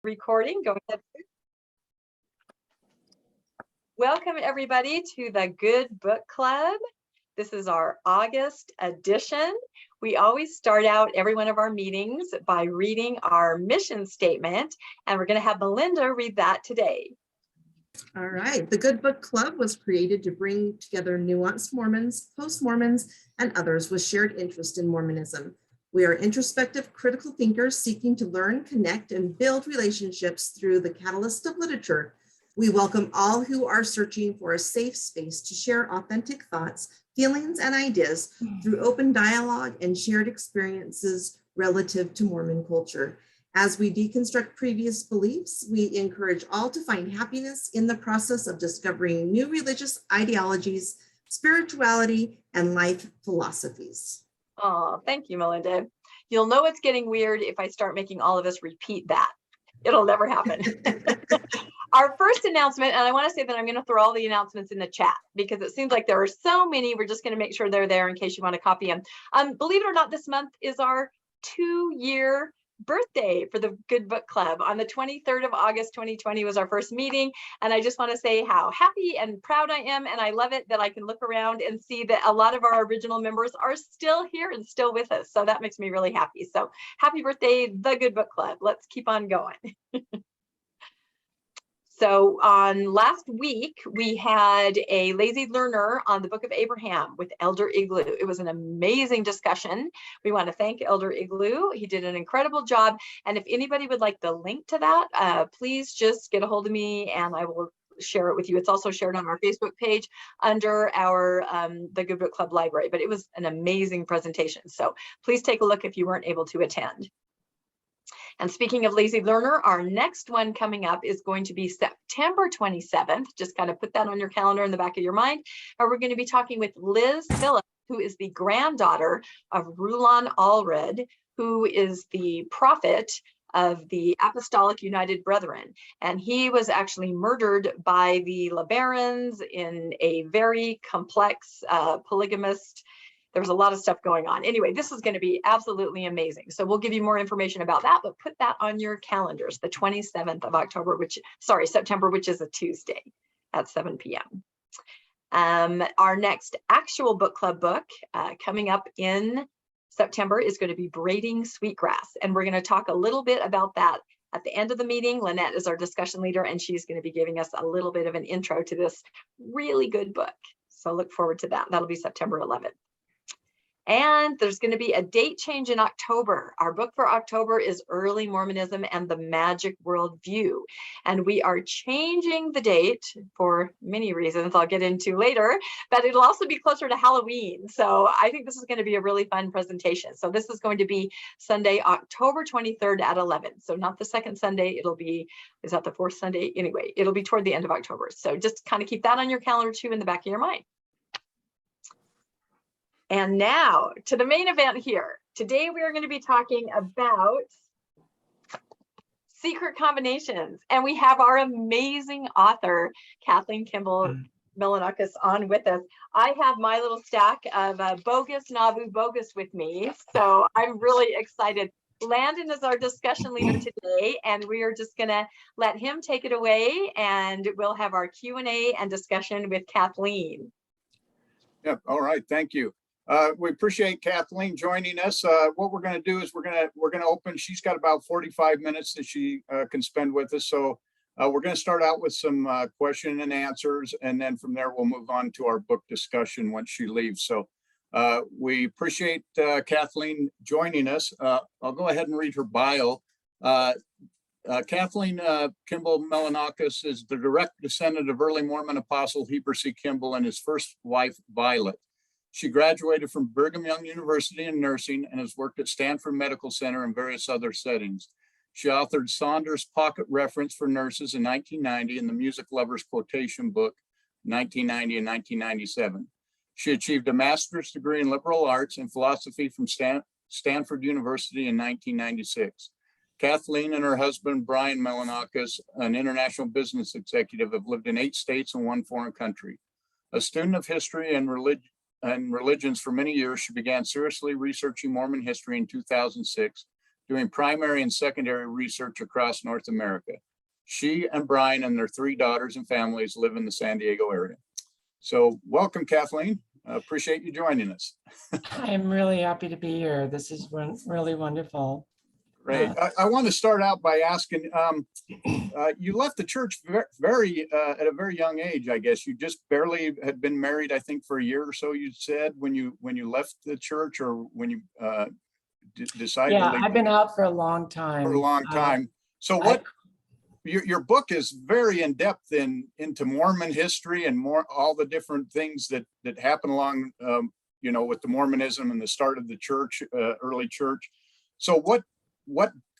Recording, go ahead. Welcome everybody to the Good Book Club. This is our August edition. We always start out every one of our meetings by reading our mission statement, and we're going to have Melinda read that today. All right. The Good Book Club was created to bring together nuanced Mormons, post-Mormons, and others with shared interest in Mormonism. We are introspective, critical thinkers seeking to learn, connect, and build relationships through the catalyst of literature. We welcome all who are searching for a safe space to share authentic thoughts, feelings, and ideas through open dialogue and shared experiences relative to Mormon culture. As we deconstruct previous beliefs, we encourage all to find happiness in the process of discovering new religious ideologies, spirituality, and life philosophies. Oh, thank you, Melinda. You'll know it's getting weird if I start making all of us repeat that. It'll never happen. Our first announcement, and I want to say that I'm going to throw all the announcements in the chat because it seems like there are so many. We're just going to make sure they're there in case you want to copy them. Believe it or not, this month is our 2-year birthday for the Good Book Club. On the 23rd of August 2020 was our first meeting, and I just want to say how happy and proud I am, and I love it that I can look around and see that a lot of our original members are still here and still with us, so that makes me really happy. So happy birthday, the Good Book Club. Let's keep on going. So on last week, we had a lazy learner on the Book of Abraham with Elder Igloo. It was an amazing discussion. We want to thank Elder Igloo. He did an incredible job. And if anybody would like the link to that, please just get a hold of me and I will share it with you. It's also shared on our Facebook page under our the Good Book Club library, but it was an amazing presentation. So please take a look if you weren't able to attend. And speaking of lazy learner, our next one coming up is going to be September 27th. Just kind of put that on your calendar in the back of your mind. And we're going to be talking with Liz Phillips, who is the granddaughter of Rulon Allred, who is the prophet of the Apostolic United Brethren. And he was actually murdered by the LeBarons in a very complex polygamist. There was a lot of stuff going on. Anyway, this is going to be absolutely amazing. So we'll give you more information about that, but put that on your calendars, the 27th of September, which is a Tuesday at 7 p.m. Our next actual book club book coming up in September is going to be Braiding Sweetgrass. And we're going to talk a little bit about that at the end of the meeting. Lynette is our discussion leader, and she's going to be giving us a little bit of an intro to this really good book. So look forward to that. That'll be September 11th. And there's going to be a date change in October. Our book for October is Early Mormonism and the Magic Worldview. And we are changing the date for many reasons I'll get into later, but it'll also be closer to Halloween. So I think this is going to be a really fun presentation. So this is going to be Sunday, October 23rd at 11. So not the second Sunday, it'll be, is that the fourth Sunday? Anyway, it'll be toward the end of October. So just kind of keep that on your calendar too in the back of your mind. And now to the main event here. Today we are going to be talking about secret combinations. And we have our amazing author, Kathleen Kimball Melanakos, on with us. I have my little stack of bogus Nauvoo bogus with me. So I'm really excited. Landon is our discussion leader today, and we are just going to let him take it away, and we'll have our Q&A and discussion with Kathleen. Yep. All right. Thank you. We appreciate Kathleen joining us. What we're going to do is we're going to open. She's got about 45 minutes that she can spend with us. So we're going to start out with some question and answers, and then from there we'll move on to our book discussion once she leaves. So we appreciate Kathleen joining us. I'll go ahead and read her bio. Kathleen Kimball Melanakos is the direct descendant of early Mormon apostle Heber C. Kimball and his first wife, Violet. She graduated from Brigham Young University in nursing and has worked at Stanford Medical Center and various other settings. She authored Saunders' Pocket Reference for Nurses in 1990 and the Music Lover's Quotation Book, 1990 and 1997. She achieved a master's degree in liberal arts and philosophy from Stanford University in 1996. Kathleen and her husband, Brian Melanakos, an international business executive, have lived in 8 states and 1 foreign country. A student of history and religions for many years, she began seriously researching Mormon history in 2006 doing primary and secondary research across North America. She and Brian and their 3 daughters and families live in the San Diego area. So welcome, Kathleen. Appreciate you joining us. I'm really happy to be here. This is really wonderful. Great. I want to start out by asking, you left the church very at a very young age, I guess. You just barely had been married, I think, for a year or so, you said, when you left the church, or when you decided to leave? I've been out for a long time. For a long time. So what, your book is very in-depth into Mormon history and all the different things that happen along, with the Mormonism and the start of the church, early church. So what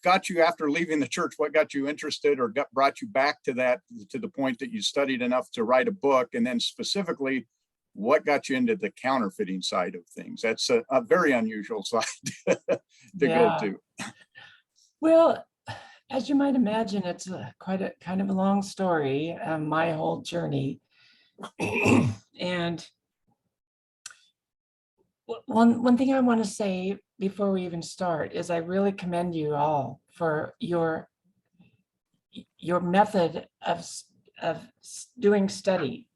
got you, after leaving the church, what got you interested or brought you back to the point that you studied enough to write a book? And then specifically, what got you into the counterfeiting side of things? That's a very unusual side to go to. Well, as you might imagine, it's quite a kind of a long story, my whole journey. And one thing I want to say before we even start is I really commend you all for your method of doing study.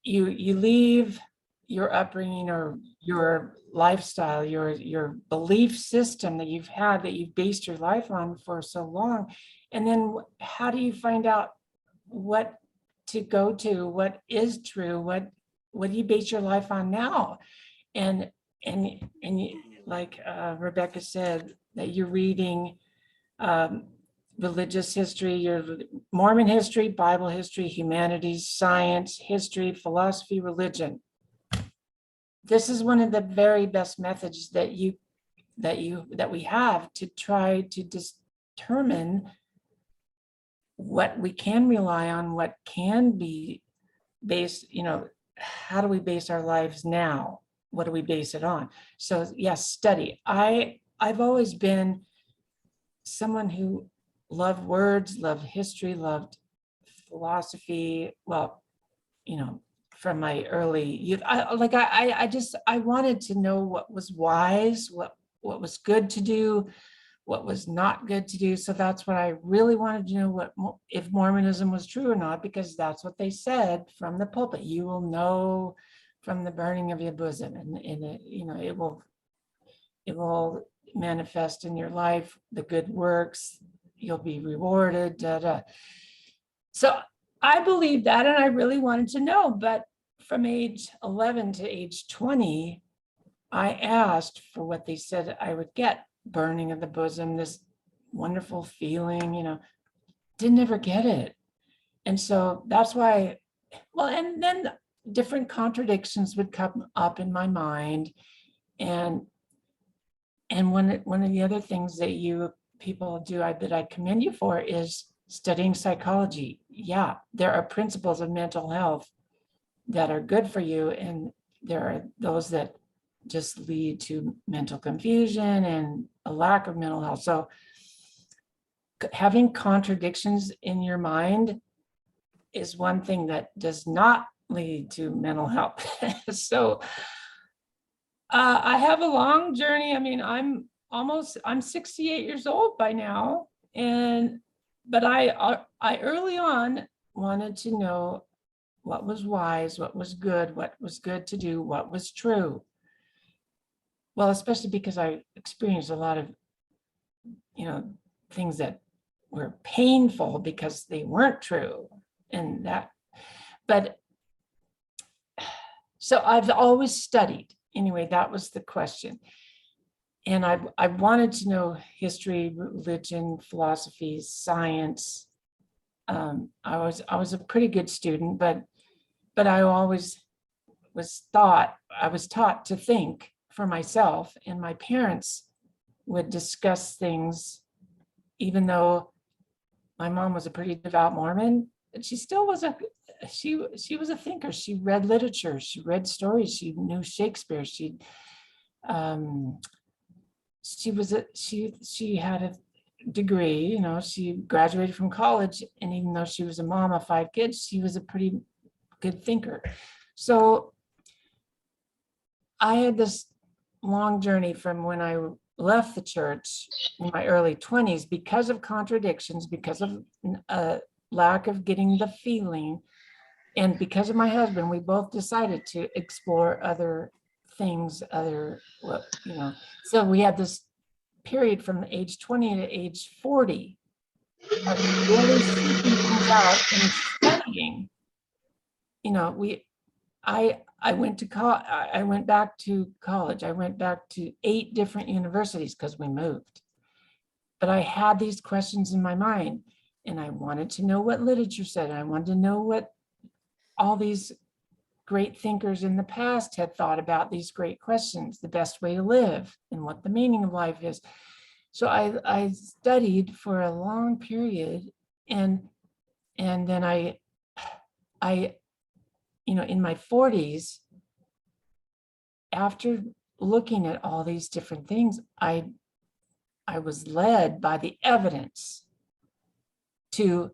You leave your upbringing or your lifestyle, your belief system that you've had, that you've based your life on for so long, and then how do you find out what to go to, what is true, what do you base your life on now? And like Rebecca said, that you're reading religious history, your Mormon history, Bible history, humanities, science, history, philosophy, religion. This is one of the very best methods that we have to try to determine what we can rely on, what can be based, how do we base our lives now? What do we base it on? So yes, study. I've always been someone who loved words, loved history, loved philosophy. Well, from my early youth, I wanted to know what was wise, what was good to do, what was not good to do. So that's what I really wanted to know, if Mormonism was true or not, because that's what they said from the pulpit. You will know from the burning of your bosom, and it will manifest in your life, the good works, you'll be rewarded. So I believed that, and I really wanted to know. But from age 11 to age 20, I asked for what they said I would get: burning of the bosom, this wonderful feeling, didn't ever get it. And so that's why, and then different contradictions would come up in my mind. And one of the other things that you people do that I commend you for is studying psychology. Yeah, there are principles of mental health that are good for you, and there are those that just lead to mental confusion and a lack of mental health. So having contradictions in your mind is one thing that does not lead to mental health. So I have a long journey. I mean, I'm 68 years old by now, but I early on wanted to know what was wise, what was good to do, what was true. Well, especially because I experienced a lot of, things that were painful because they weren't true, so I've always studied. Anyway, that was the question. And I wanted to know history, religion, philosophy, science. I was a pretty good student, but I always was taught to think for myself, and my parents would discuss things, even though my mom was a pretty devout Mormon, but she still was she was a thinker. She read literature, she read stories, she knew Shakespeare, she had a degree, she graduated from college, and even though she was a mom of 5 kids, she was a pretty good thinker. So I had this long journey from when I left the church in my early 20s because of contradictions, because of a lack of getting the feeling. And because of my husband, we both decided to explore other things, so we had this period from age 20 to age 40 of really seeking things out and studying. I went to I went back to college. I went back to 8 different universities because we moved. But I had these questions in my mind, and I wanted to know what literature said. I wanted to know what all these great thinkers in the past had thought about these great questions, the best way to live and what the meaning of life is. So I studied for a long period, and then I in my 40s, after looking at all these different things, I was led by the evidence to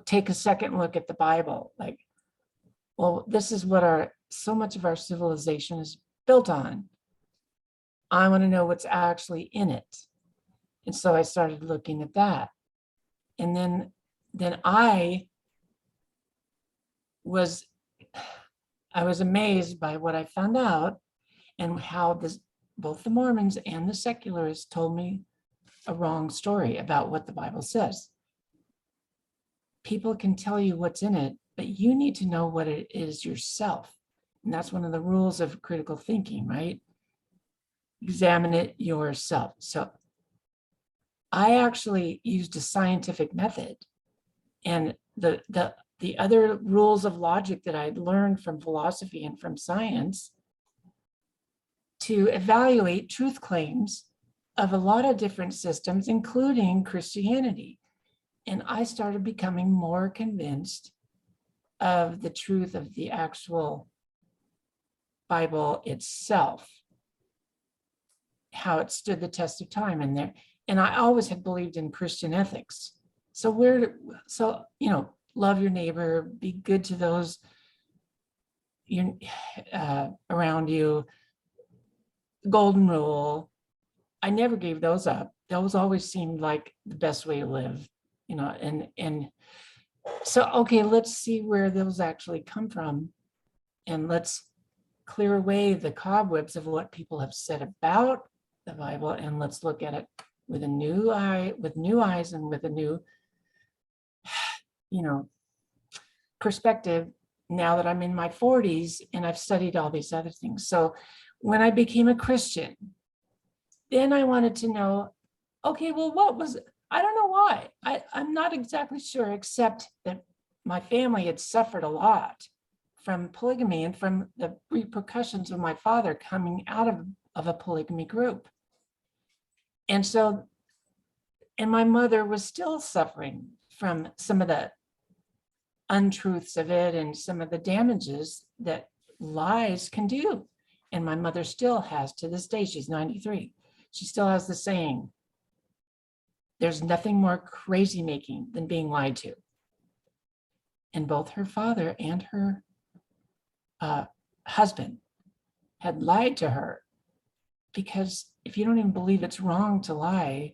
take a second look at the Bible. Like, well, this is what so much of our civilization is built on. I want to know what's actually in it. And so I started looking at that. And then I was amazed by what I found out, and how both the Mormons and the secularists told me a wrong story about what the Bible says. People can tell you what's in it, but you need to know what it is yourself. And that's one of the rules of critical thinking, right? Examine it yourself. So I actually used a scientific method, and the other rules of logic that I'd learned from philosophy and from science to evaluate truth claims of a lot of different systems, including Christianity. And I started becoming more convinced of the truth of the actual Bible itself, how it stood the test of time in there. And I always had believed in Christian ethics. So love your neighbor, be good to those around you, golden rule. I never gave those up. Those always seemed like the best way to live, and so, okay, let's see where those actually come from, and let's clear away the cobwebs of what people have said about the Bible, and let's look at it with new eyes and with a new, perspective now that I'm in my 40s and I've studied all these other things. So when I became a Christian, then I wanted to know, okay, well, I don't know why. I'm not exactly sure, except that my family had suffered a lot from polygamy and from the repercussions of my father coming out of a polygamy group. And my mother was still suffering from some of the untruths of it and some of the damages that lies can do. And my mother still has, to this day, she's 93. She still has the saying, there's nothing more crazy making than being lied to. And both her father and her husband had lied to her, because if you don't even believe it's wrong to lie,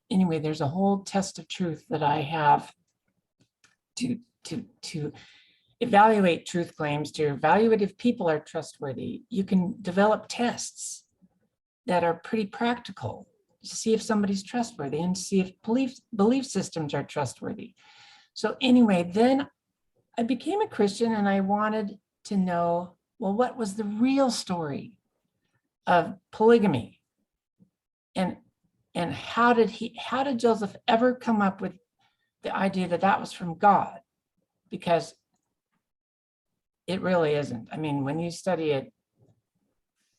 anyway, there's a whole test of truth that I have to evaluate truth claims, to evaluate if people are trustworthy. You can develop tests that are pretty practical to see if somebody's trustworthy and see if belief systems are trustworthy. So anyway, then I became a Christian, and I wanted to know, well, what was the real story of polygamy? And how did Joseph ever come up with the idea that was from God? Because it really isn't. I mean, when you study it,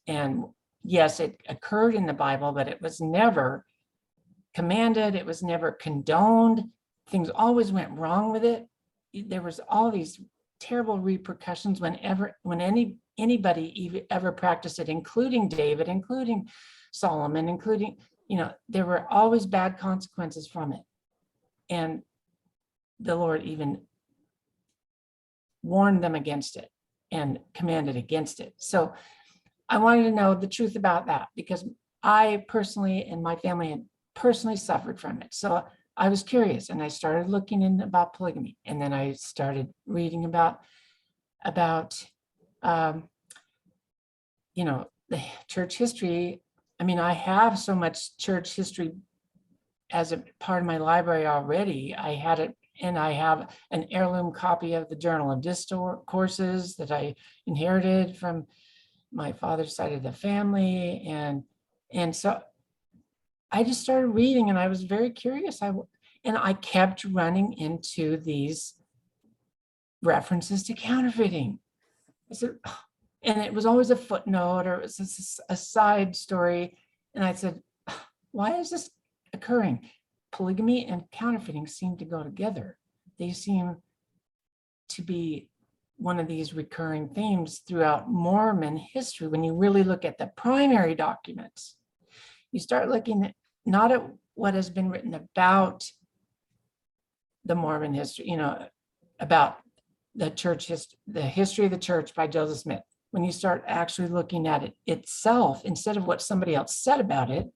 and yes, it occurred in the Bible, but it was never commanded. It was never condoned. Things always went wrong with it. There was all these terrible repercussions when anybody ever practiced it, including David, including Solomon, including, there were always bad consequences from it. And the Lord even warned them against it and commanded against it. So I wanted to know the truth about that because I personally and my family had personally suffered from it. So I was curious and I started looking in about polygamy. And then I started reading about the church history. I mean, I have so much church history as a part of my library already. I had it, and I have an heirloom copy of the Journal of Discourses that I inherited from my father's side of the family. And so I just started reading and I was very curious. And I kept running into these references to counterfeiting. I said, and it was always a footnote or it was a side story. And I said, why is this occurring? Polygamy and counterfeiting seem to go together. They seem to be one of these recurring themes throughout Mormon history. When you really look at the primary documents, you start looking at not at what has been written about the Mormon history, about the church history, the history of the church by Joseph Smith. When you start actually looking at it itself, instead of what somebody else said about it,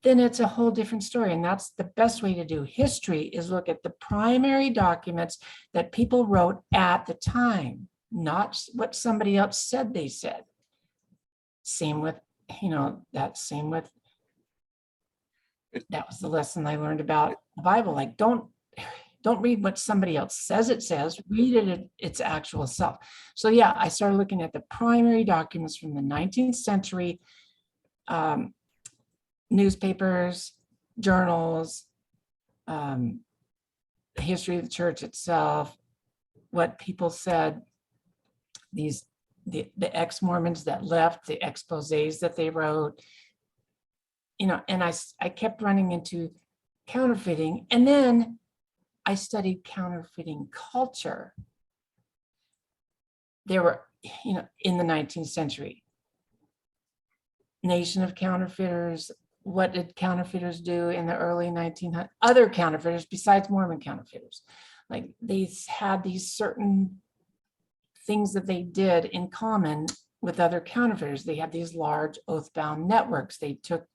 then it's a whole different story. And that's the best way to do history, is look at the primary documents that people wrote at the time, not what somebody else said they said. Same with, that was the lesson I learned about the Bible. Like, don't read what somebody else says it says, read it its actual self. So yeah, I started looking at the primary documents from the 19th century, newspapers, journals, the history of the church itself, what people said, the ex-Mormons that left, the exposés that they wrote, and I kept running into counterfeiting. And then I studied counterfeiting culture. There were, in the 19th century, nation of counterfeiters. What did counterfeiters do in the early 1900s? Other counterfeiters besides Mormon counterfeiters, like they had these certain things that they did in common with other counterfeiters. They had these large oath-bound networks. They took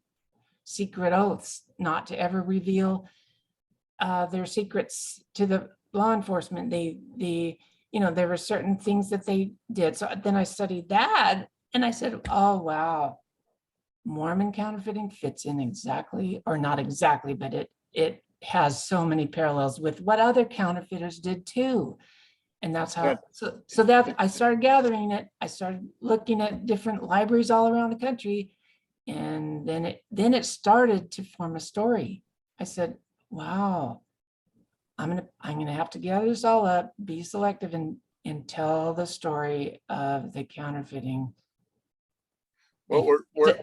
secret oaths not to ever reveal their secrets to the law enforcement. There were certain things that they did. So then I studied that and I said, oh, wow. Mormon counterfeiting fits in exactly, or not exactly, but it has so many parallels with what other counterfeiters did too. And that's how, so that I started gathering it. I started looking at different libraries all around the country. And then it started to form a story. I said, wow, I'm gonna have to gather this all up, be selective and tell the story of the counterfeiting. Well,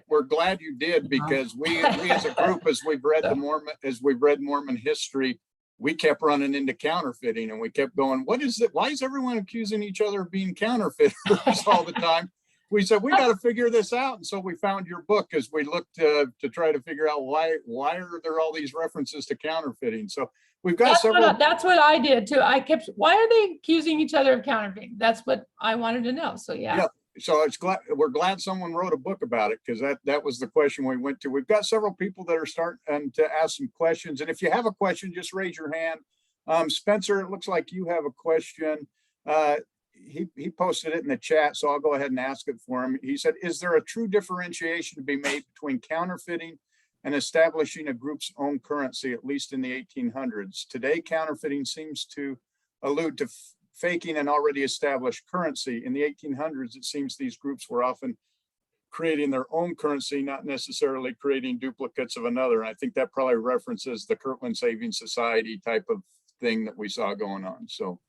we're glad you did, because we as a group, as we've read Mormon history, we kept running into counterfeiting, and we kept going, what is it? Why is everyone accusing each other of being counterfeiters all the time? We said, we got to figure this out. And so we found your book as we looked to try to figure out why are there all these references to counterfeiting. So we've got that's what I did too. I kept, why are they accusing each other of counterfeiting? That's what I wanted to know. So yeah. So we're glad someone wrote a book about it, because that was the question we went to. We've got several people that are starting to ask some questions. And if you have a question, just raise your hand. Spencer, it looks like you have a question. He posted it in the chat, so I'll go ahead and ask it for him. He said, is there a true differentiation to be made between counterfeiting and establishing a group's own currency, at least in the 1800s? Today, counterfeiting seems to allude to faking an already established currency. In the 1800s, it seems these groups were often creating their own currency, not necessarily creating duplicates of another. And I think that probably references the Kirtland Savings Society type of thing that we saw going on. So,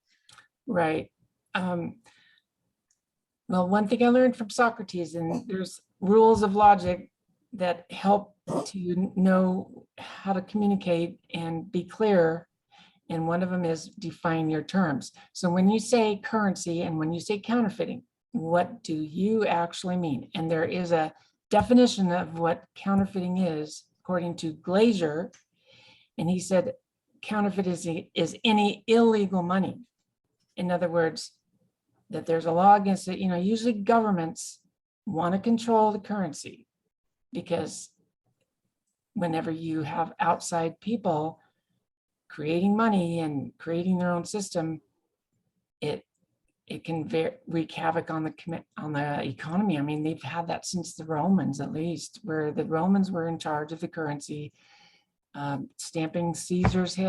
right. Well, one thing I learned from Socrates, and there's rules of logic that help to know how to communicate and be clear. And one of them is define your terms. So when you say currency and when you say counterfeiting, what do you actually mean? And there is a definition of what counterfeiting is, according to Glaser. And he said, counterfeit is any illegal money. In other words, that there's a law against it. Usually governments want to control the currency, because whenever you have outside people creating money and creating their own system, it can wreak havoc on the economy. I mean, they've had that since the Romans, at least, where the Romans were in charge of the currency, stamping Caesar's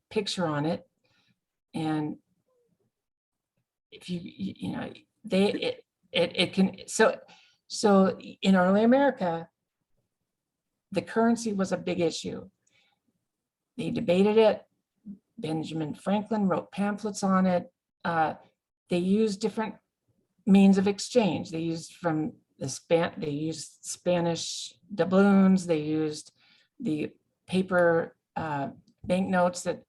picture on it. And if you know, it can, so in early America, the currency was a big issue. They debated it. Benjamin Franklin wrote pamphlets on it. They used different means of exchange. They used they used Spanish doubloons. They used the paper banknotes that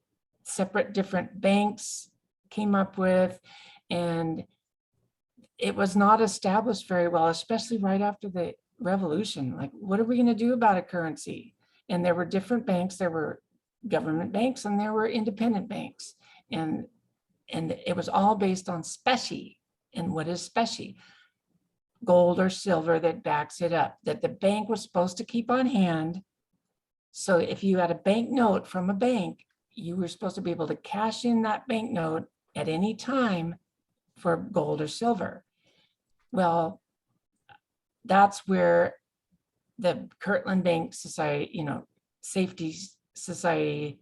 different banks came up with, and it was not established very well, especially right after the Revolution. Like, what are we going to do about a currency? And there were different banks. There were government banks and there were independent banks, and it was all based on specie. And what is specie? Gold or silver that backs it up, that the bank was supposed to keep on hand. So if you had a bank note from a bank, you were supposed to be able to cash in that bank note at any time for gold or silver. Well, that's where the Kirtland Bank Society, Safety Society,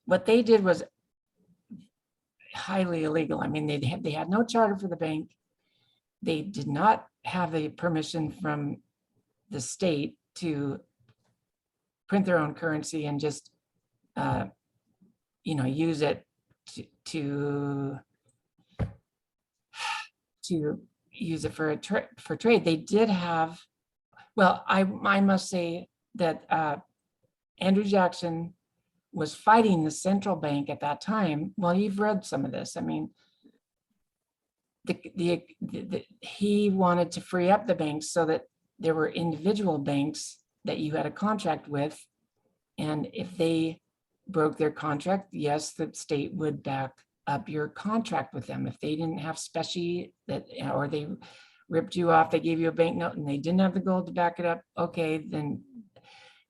what they did was highly illegal. I mean, they had no charter for the bank. They did not have the permission from the state to print their own currency and just, use it to use it for trade. They did have, well, I must say that Andrew Jackson was fighting the central bank at that time. Well, you've read some of this. I mean, he wanted to free up the banks so that there were individual banks that you had a contract with, and if they broke their contract, yes, the state would back up your contract with them. If they didn't have specie or they ripped you off, they gave you a banknote and they didn't have the gold to back it up, okay, then.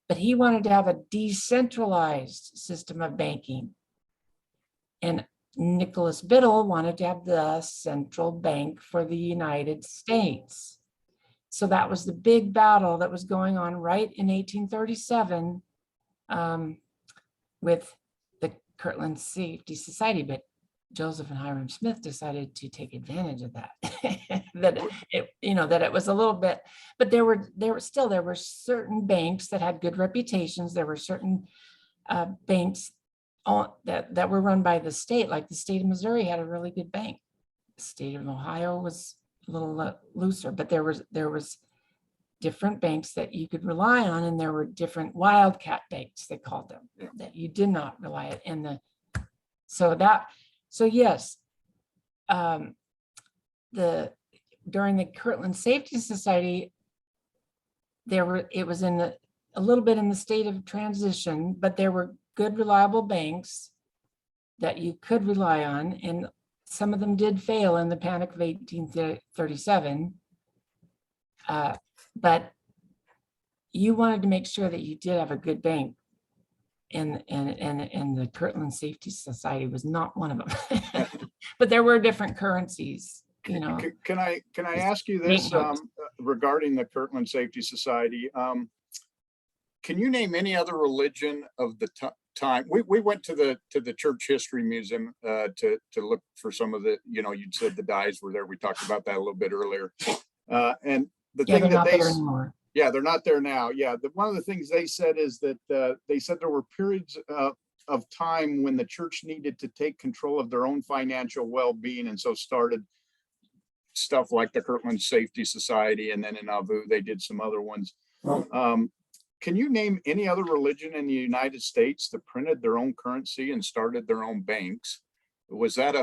But he wanted to have a decentralized system of banking. And Nicholas Biddle wanted to have the central bank for the United States. So that was the big battle that was going on right in 1837 with the Kirtland Safety Society. But Joseph and Hiram Smith decided to take advantage of that. that it was a little bit, but there were certain banks that had good reputations. There were certain banks that were run by the state, like the state of Missouri had a really good bank. The state of Ohio was a little looser, but there was different banks that you could rely on, and there were different wildcat banks, they called them, that you did not rely on. So yes, during the Kirtland Safety Society, it was a little bit in the state of transition, but there were good, reliable banks that you could rely on, and some of them did fail in the Panic of 1837. But you wanted to make sure that you did have a good bank. And the Kirtland Safety Society was not one of them. But there were different currencies, Can I ask you this regarding the Kirtland Safety Society? Can you name any other religion of the time? We went to the Church History Museum to look for some of the, you'd said the dies were there. We talked about that a little bit earlier. And the thing that they're not there now. Yeah, one of the things they said is that they said there were periods of time when the church needed to take control of their own financial well-being, and so started stuff like the Kirtland Safety Society, and then in Nauvoo they did some other ones. Can you name any other religion in the United States that printed their own currency and started their own banks? Was that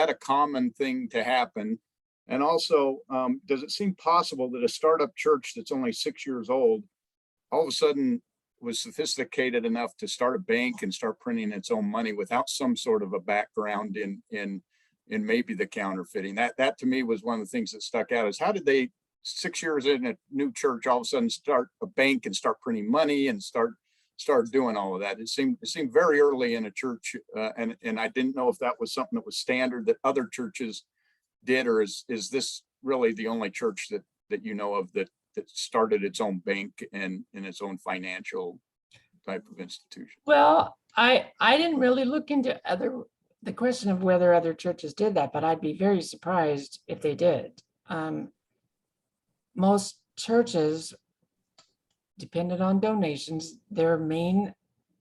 a common thing to happen? And also, does it seem possible that a startup church that's only 6 years old all of a sudden was sophisticated enough to start a bank and start printing its own money without some sort of a background in maybe the counterfeiting. That to me was one of the things that stuck out, is how did they, 6 years in a new church, all of a sudden start a bank and start printing money and start doing all of that? It seemed very early in a church, and I didn't know if that was something that was standard that other churches did, or is this really the only church that you know of that started its own bank and its own financial type of institution? Well, I didn't really look into the question of whether other churches did that, but I'd be very surprised if they did. Most churches depended on donations. Their main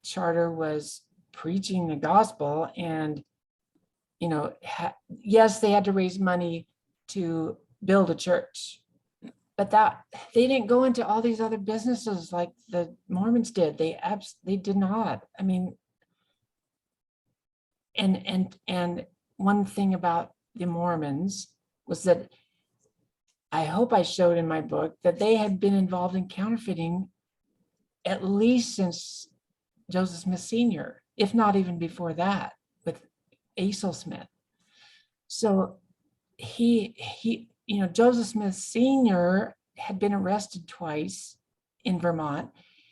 charter was preaching the gospel, and yes, they had to raise money to build a church, but that they didn't go into all these other businesses like the Mormons did. They did not. I mean, and one thing about the Mormons was that, I hope I showed in my book, that they had been involved in counterfeiting at least since Joseph Smith Sr., if not even before that, with Asel Smith. So Joseph Smith Sr. had been arrested twice in Vermont.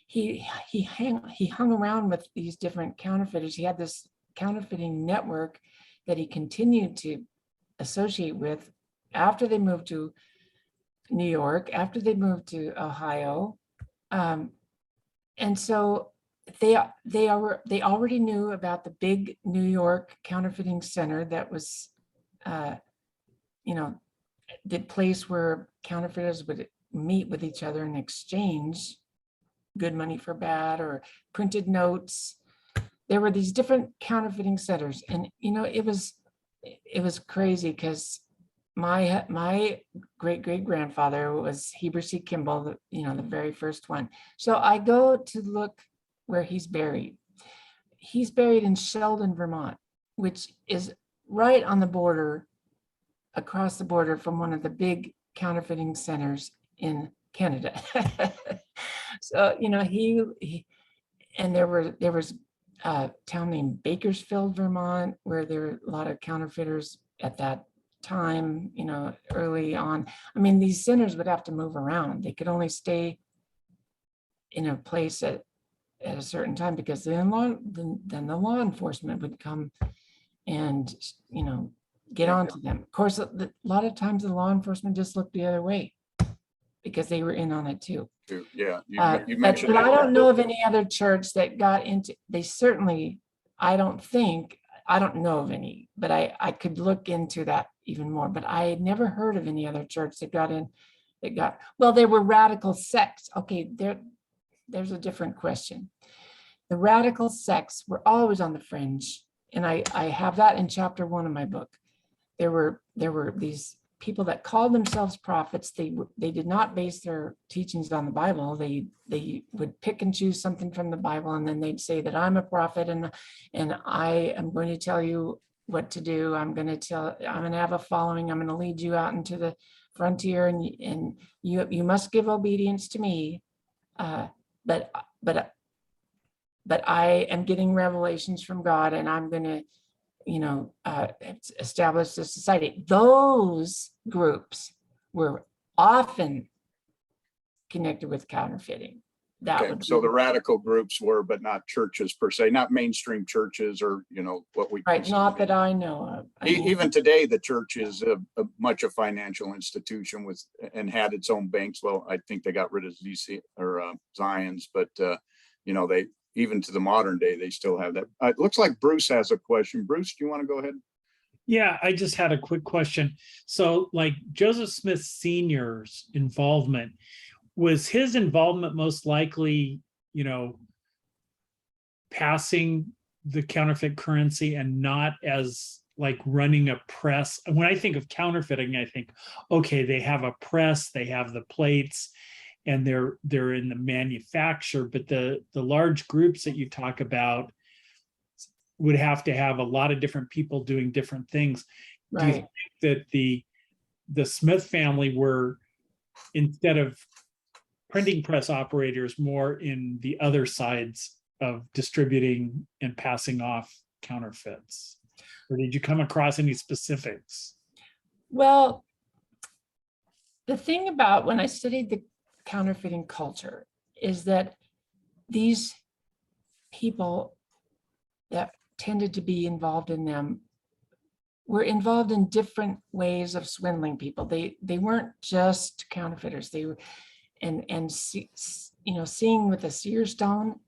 He hung around with these different counterfeiters. He had this counterfeiting network that he continued to associate with after they moved to New York, after they moved to Ohio. And so they already knew about the big New York counterfeiting center that was, the place where counterfeiters would meet with each other and exchange good money for bad or printed notes. There were these different counterfeiting centers, and it was crazy because my great-great-grandfather was Heber C. Kimball, the very first one. So I go to look where he's buried. He's buried in Sheldon, Vermont, which is right on the border, across the border from one of the big counterfeiting centers in Canada. So, he and there was a town named Bakersfield, Vermont, where there were a lot of counterfeiters at that time, early on. I mean, these centers would have to move around. They could only stay in a place at a certain time, because then the law enforcement would come and, get onto them. Of course, a lot of times the law enforcement just looked the other way because they were in on it too. Yeah, you But mentioned I don't know of any other church that got into, they certainly, I don't know of any, but I could look into that even more. But I had never heard of any other church that got in, well, there were radical sects. Okay, there's a different question. The radical sects were always on the fringe. And I have that in chapter 1 of my book. There were these people that called themselves prophets. They did not base their teachings on the Bible. They would pick and choose something from the Bible, and then they'd say that I'm a prophet and I am going to tell you what to do. I'm going to have a following. I'm going to lead you out into the frontier, and you must give obedience to me. But I am getting revelations from God, and I'm going to establish a society. Those groups were often connected with counterfeiting. So the radical groups were, but not churches per se, not mainstream churches, or what we right. Not that I know of. Even today, the church is much a financial institution and had its own banks. Well, I think they got rid of Zion's, but they, even to the modern day, they still have that. It looks like Bruce has a question. Bruce, do you want to go ahead? Yeah, I just had a quick question. So, like Joseph Smith Sr.'s involvement, was his involvement most likely, passing the counterfeit currency and not as like running a press? When I think of counterfeiting, I think, okay, they have a press, they have the plates, and they're in the manufacture, but the large groups that you talk about would have to have a lot of different people doing different things. Right. Do you think that the Smith family were, instead of printing press operators, more in the other sides of distributing and passing off counterfeits? or did you come across any specifics? Well, the thing about when I studied the counterfeiting culture is that these people that tended to be involved in them were involved in different ways of swindling people. They weren't just counterfeiters. They were, seeing with a seer stone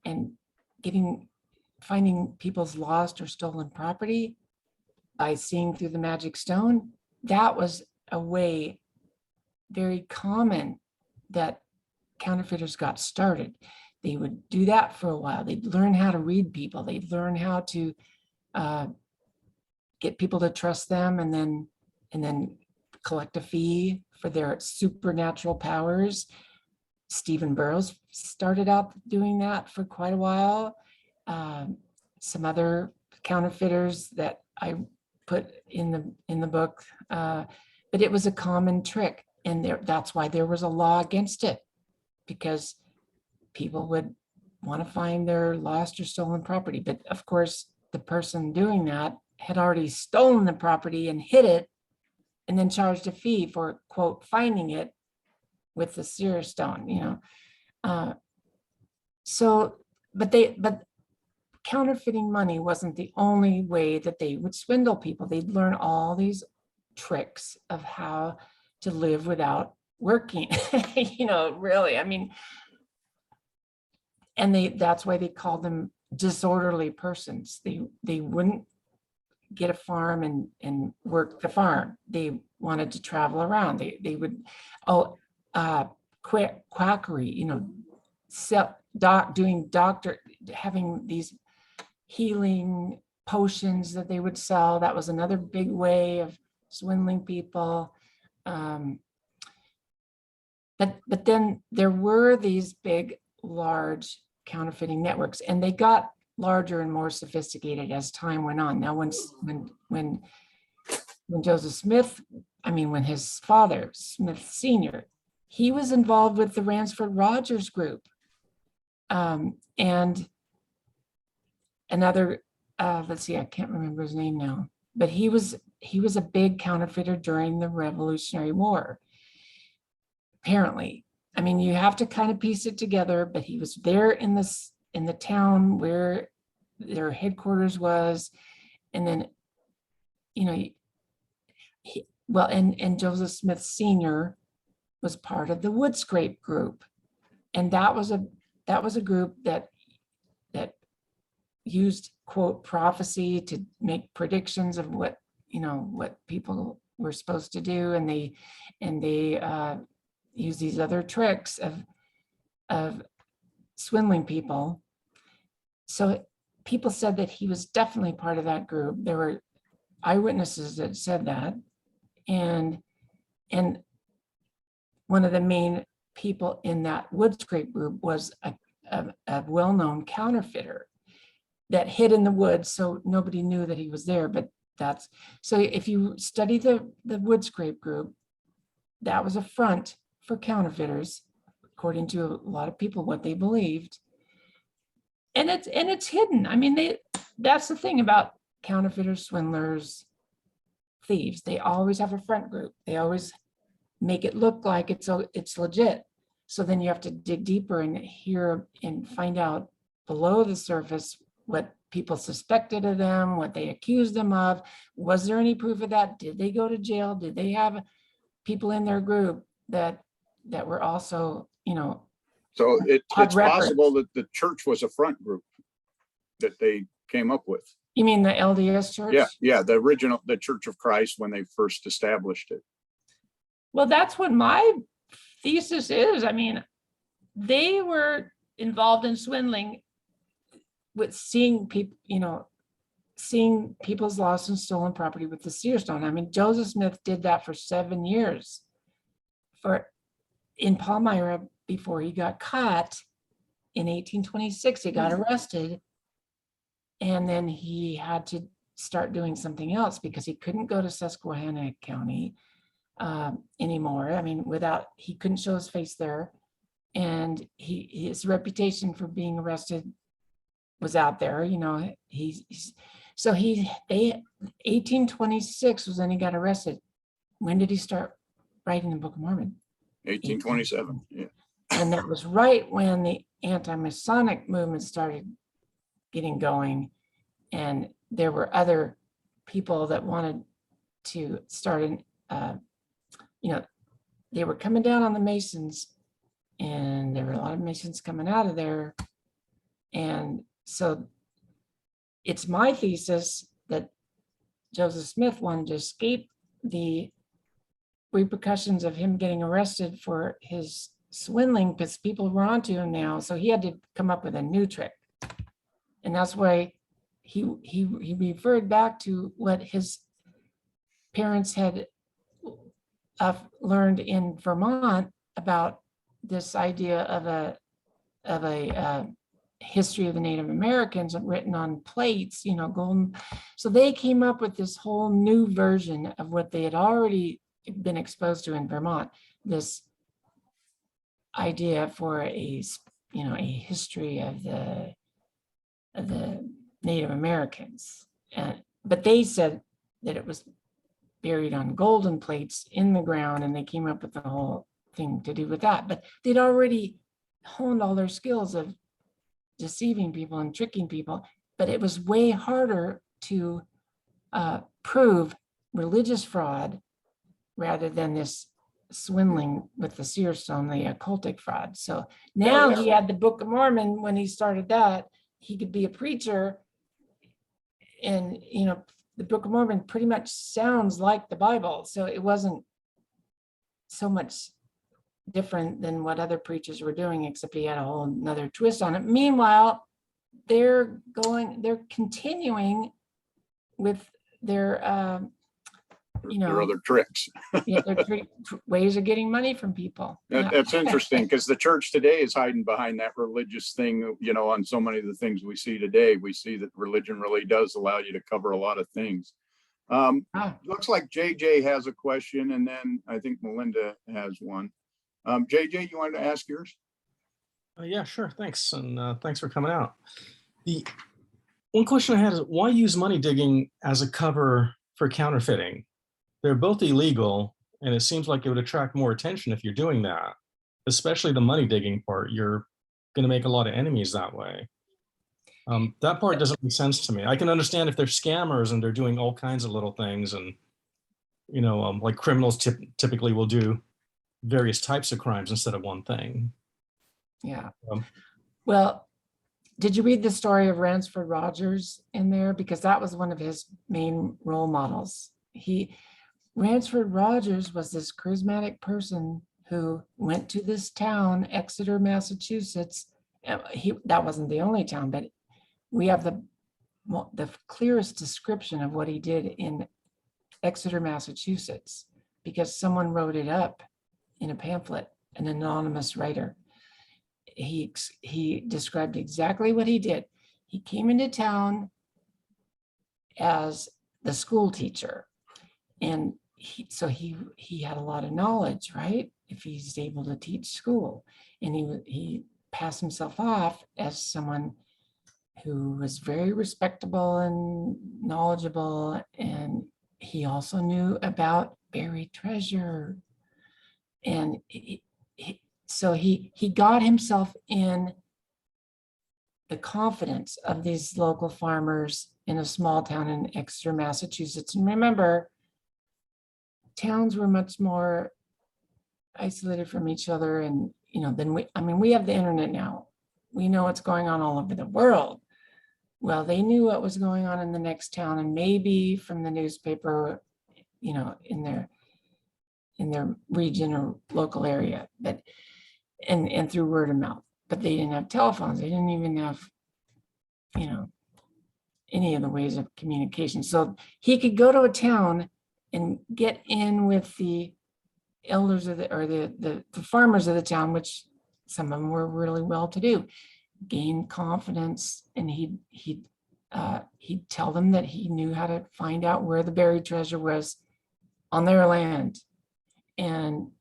and finding people's lost or stolen property by seeing through the magic stone. That was a way very common that counterfeiters got started. They would do that for a while. They'd learn how to read people. They'd learn how to get people to trust them, and then collect a fee for their supernatural powers. Stephen Burrows started out doing that for quite a while. Some other counterfeiters that I put in the book, but it was a common trick, and that's why there was a law against it, because people would want to find their lost or stolen property. But of course, the person doing that had already stolen the property and hid it, and then charged a fee for, quote, finding it with the seer stone, but counterfeiting money wasn't the only way that they would swindle people. They'd learn all these tricks of how to live without working, really. I mean, and that's why they called them disorderly persons. They wouldn't get a farm and work the farm. They wanted to travel around. They would quackery, having these healing potions that they would sell. That was another big way of swindling people. But then there were these big, large counterfeiting networks, and they got larger and more sophisticated as time went on. Now, when Joseph Smith, when his father, Smith Sr., he was involved with the Ransford Rogers group, and another, let's see, I can't remember his name now, but he was a big counterfeiter during the Revolutionary War. Apparently, you have to kind of piece it together, but he was there in the town where their headquarters was, and then, and Joseph Smith Sr. was part of the Wood Scrape group, and that was a group that used, quote, prophecy to make predictions of what people were supposed to do, and they use these other tricks of swindling people. So people said that he was definitely part of that group. There were eyewitnesses that said that, and one of the main people in that Wood Scrape group was a well-known counterfeiter that hid in the woods, so nobody knew that he was there. But so if you study the Wood Scrape group, that was a front for counterfeiters, according to a lot of people, what they believed. And it's hidden. That's the thing about counterfeiters, swindlers, thieves. They always have a front group. They always make it look like it's legit. So then you have to dig deeper and hear and find out below the surface what people suspected of them, what they accused them of. Was there any proof of that? Did they go to jail? Did they have people in their group that were also, So it's records. possible that the church was a front group that they came up with. You mean the LDS church? Yeah, the Church of Christ, when they first established it. Well, that's what my thesis is. They were involved in swindling with seeing people, seeing people's lost and stolen property with the seer stone. Joseph Smith did that for 7 years in Palmyra before he got caught in 1826. He got arrested, and then he had to start doing something else because he couldn't go to Susquehanna County anymore. He couldn't show his face there, and his reputation for being arrested was out there. So 1826 was when he got arrested. When did he start writing the Book of Mormon? 1827. Yeah. And that was right when the anti-Masonic movement started getting going. And there were other people that wanted to start they were coming down on the Masons, and there were a lot of Masons coming out of there. And so it's my thesis that Joseph Smith wanted to escape the repercussions of him getting arrested for his swindling, because people were onto him now. So he had to come up with a new trick. And that's why he referred back to what his parents had learned in Vermont about this idea of a history of the Native Americans written on plates, golden. So they came up with this whole new version of what they had already been exposed to in Vermont, this idea for a history of the Native Americans. But they said that it was buried on golden plates in the ground, and they came up with the whole thing to do with that. But they'd already honed all their skills of deceiving people and tricking people, but it was way harder to prove religious fraud rather than this swindling with the seer stone, the occultic fraud. So now he had the Book of Mormon. When he started that, he could be a preacher, and the Book of Mormon pretty much sounds like the Bible. So it wasn't so much different than what other preachers were doing, except he had a whole another twist on it. Meanwhile, they're continuing with their There are other tricks. their ways of getting money from people. That's interesting, because the church today is hiding behind that religious thing. On so many of the things we see today, we see that religion really does allow you to cover a lot of things. Looks like JJ has a question, and then I think Melinda has one. JJ, you wanted to ask yours? Yeah, sure. Thanks. And thanks for coming out. The one question I had is, why use money digging as a cover for counterfeiting? They're both illegal, and it seems like it would attract more attention if you're doing that, especially the money digging part. You're going to make a lot of enemies that way. That part doesn't make sense to me. I can understand if they're scammers and they're doing all kinds of little things, and like criminals typically will do various types of crimes instead of one thing. Yeah. Well, did you read the story of Ransford Rogers in there? Because that was one of his main role models. Ransford Rogers was this charismatic person who went to this town, Exeter, Massachusetts. That wasn't the only town, but we have the clearest description of what he did in Exeter, Massachusetts, because someone wrote it up in a pamphlet, an anonymous writer. He described exactly what he did. He came into town as the school teacher, and he had a lot of knowledge, right? If he's able to teach school, and he passed himself off as someone who was very respectable and knowledgeable, and he also knew about buried treasure. And so he got himself in the confidence of these local farmers in a small town in Exeter, Massachusetts. And remember, towns were much more isolated from each other. And, than we have the internet now. We know what's going on all over the world. Well, they knew what was going on in the next town, and maybe from the newspaper, in their region or local area, but and through word of mouth. But they didn't have telephones. They didn't even have, any of the ways of communication. So he could go to a town and get in with the elders of the farmers of the town, which some of them were really well-to-do, gain confidence, and he'd tell them that he knew how to find out where the buried treasure was on their land. And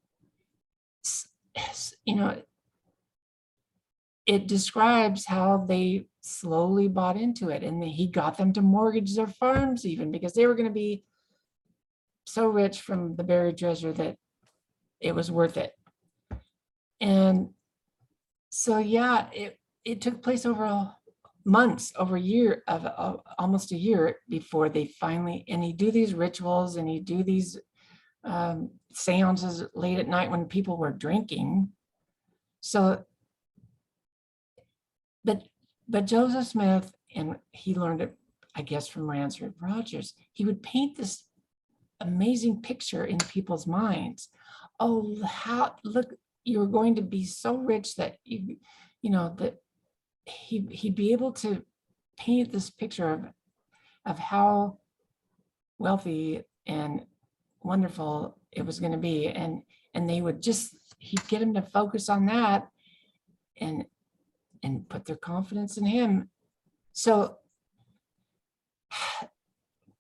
it describes how they slowly bought into it, and he got them to mortgage their farms even, because they were going to be so rich from the buried treasure that it was worth it. And so, yeah, it took place over months, over a year, of almost a year before they finally, and he'd do these rituals and he'd do these seances late at night when people were drinking. So, but Joseph Smith, and he learned it, I guess, from Ransford Rogers, he would paint this amazing picture in people's minds. Oh, how, look, you're going to be so rich that you know, that he'd be able to paint this picture of how wealthy and wonderful it was going to be. And they would just, he'd get them to focus on that and put their confidence in him. So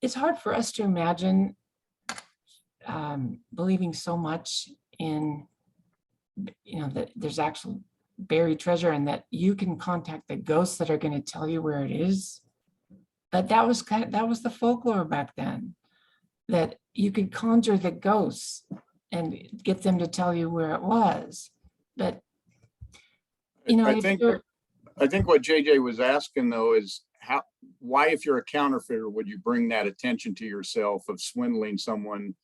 it's hard for us to imagine believing so much in, you know, that there's actual buried treasure and that you can contact the ghosts that are going to tell you where it is. But that was the folklore back then, that you could conjure the ghosts and get them to tell you where it was. But you know, I think what JJ was asking though is why, if you're a counterfeiter, would you bring that attention to yourself of swindling someone?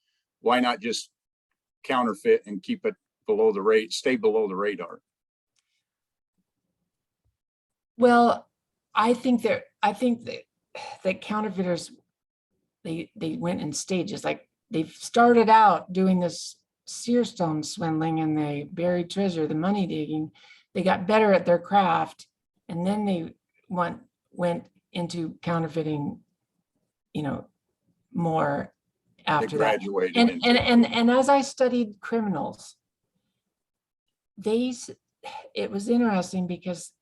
Why not just counterfeit and keep it below the rate, stay below the radar? Well, I think that counterfeiters, they went in stages. Like, they started out doing this seerstone swindling and the buried treasure, the money digging. They got better at their craft, and then they went into counterfeiting, you know, more after that. And as I studied criminals, it was interesting because,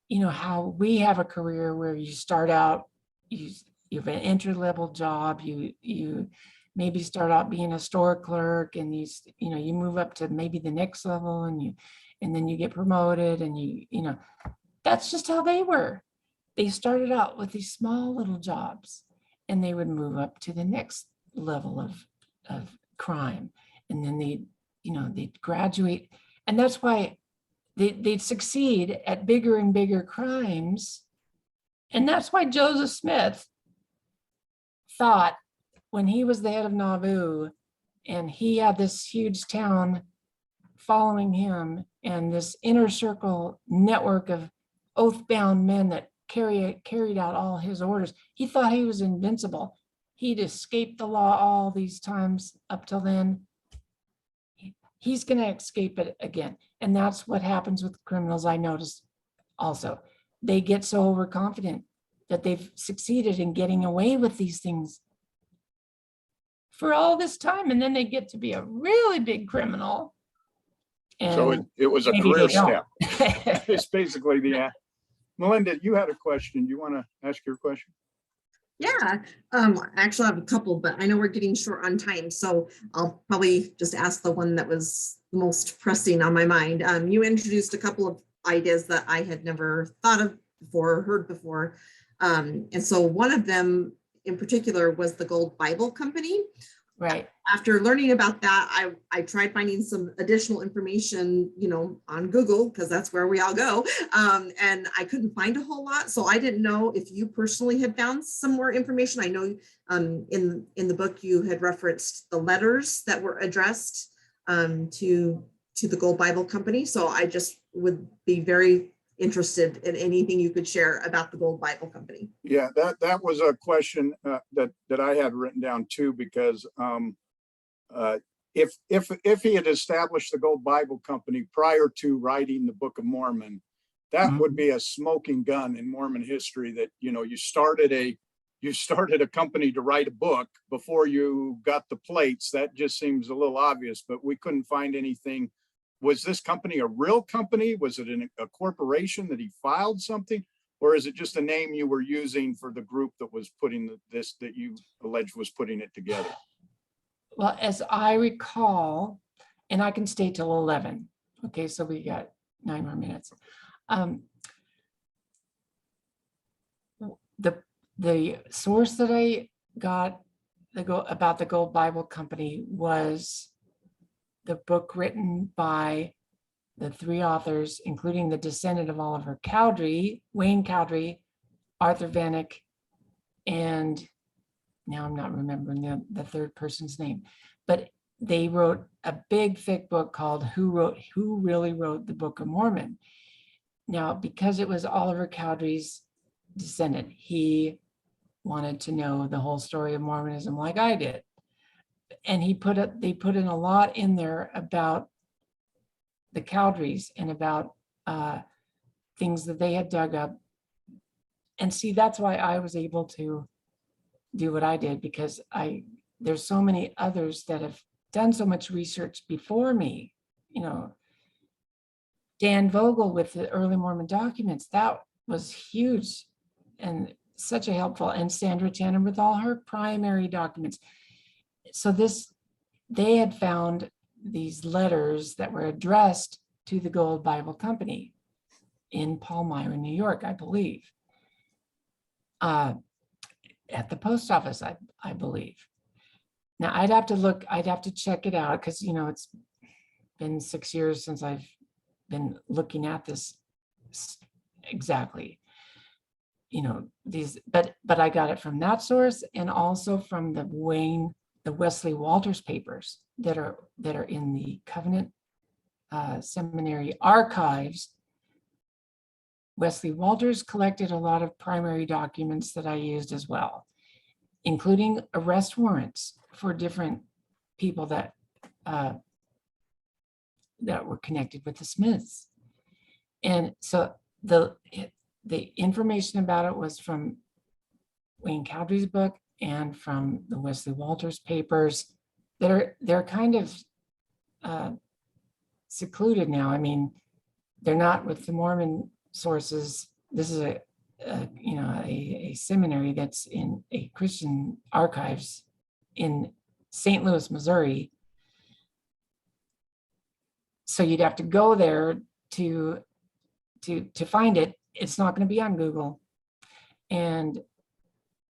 you know, how we have a career where you start out, you have an entry-level job, you maybe start out being a store clerk, and you know, you move up to maybe the next level, and then you get promoted, and you know, that's just how they were. They started out with these small little jobs, and they would move up to the next level of crime, and then they'd graduate, and that's why they'd succeed at bigger and bigger crimes. And that's why Joseph Smith thought, when he was the head of Nauvoo and he had this huge town following him and this inner circle network of oath-bound men that carried out all his orders, he thought he was invincible. He'd escaped the law all these times up till then. He's going to escape it again. And that's what happens with criminals, I noticed also. They get so overconfident that they've succeeded in getting away with these things for all this time. And then they get to be a really big criminal. So it was a career step. It's basically the, Melinda, you had a question. Do you want to ask your question? Yeah, actually I have a couple, but I know we're getting short on time, so I'll probably just ask the one that was most pressing on my mind. You introduced a couple of ideas that I had never thought of before, heard before. And so one of them in particular was the Gold Bible Company. Right. After learning about that, I tried finding some additional information, you know, on Google, because that's where we all go. And I couldn't find a whole lot. So I didn't know if you personally had found some more information. I know in the book you had referenced the letters that were addressed to the Gold Bible Company. So I just would be very interested in anything you could share about the Gold Bible Company. Yeah, that was a question that I had written down too, because if he had established the Gold Bible Company prior to writing the Book of Mormon, that would be a smoking gun in Mormon history. That, you know, you started a company to write a book before you got the plates. That just seems a little obvious, but we couldn't find anything. Was this company a real company? Was it a corporation that he filed something? Or is it just a name you were using for the group that was putting this, that you alleged was putting it together? Well, as I recall, and I can stay till 11. Okay, so we got 9 more minutes. The source that I got about the Gold Bible Company was the book written by the 3 authors, including the descendant of Oliver Cowdery, Wayne Cowdery, Arthur Vanek, and now I'm not remembering the third person's name, but they wrote a big thick book called Who Really Wrote the Book of Mormon. Now, because it was Oliver Cowdery's descendant, he wanted to know the whole story of Mormonism like I did. And they put in a lot in there about the Cowderys and about things that they had dug up. And see, that's why I was able to do what I did, because there's so many others that have done so much research before me. You know, Dan Vogel with the Early Mormon documents, that was huge and such a helpful, and Sandra Tanner with all her primary documents. So they had found these letters that were addressed to the Gold Bible Company in Palmyra, New York, I believe. At the post office, I believe. Now I'd have to check it out, because it's been 6 years since I've been looking at this exactly. But I got it from that source, and also from the Wesley Walters papers that are in the Covenant Seminary archives. Wesley Walters collected a lot of primary documents that I used as well, including arrest warrants for different people that were connected with the Smiths. And so the information about it was from Wayne Cowdery's book and from the Wesley Walters papers they're kind of secluded now. I mean, they're not with the Mormon sources. This is a seminary that's in a Christian archives in St. Louis, Missouri. So you'd have to go there to find it. It's not going to be on Google, and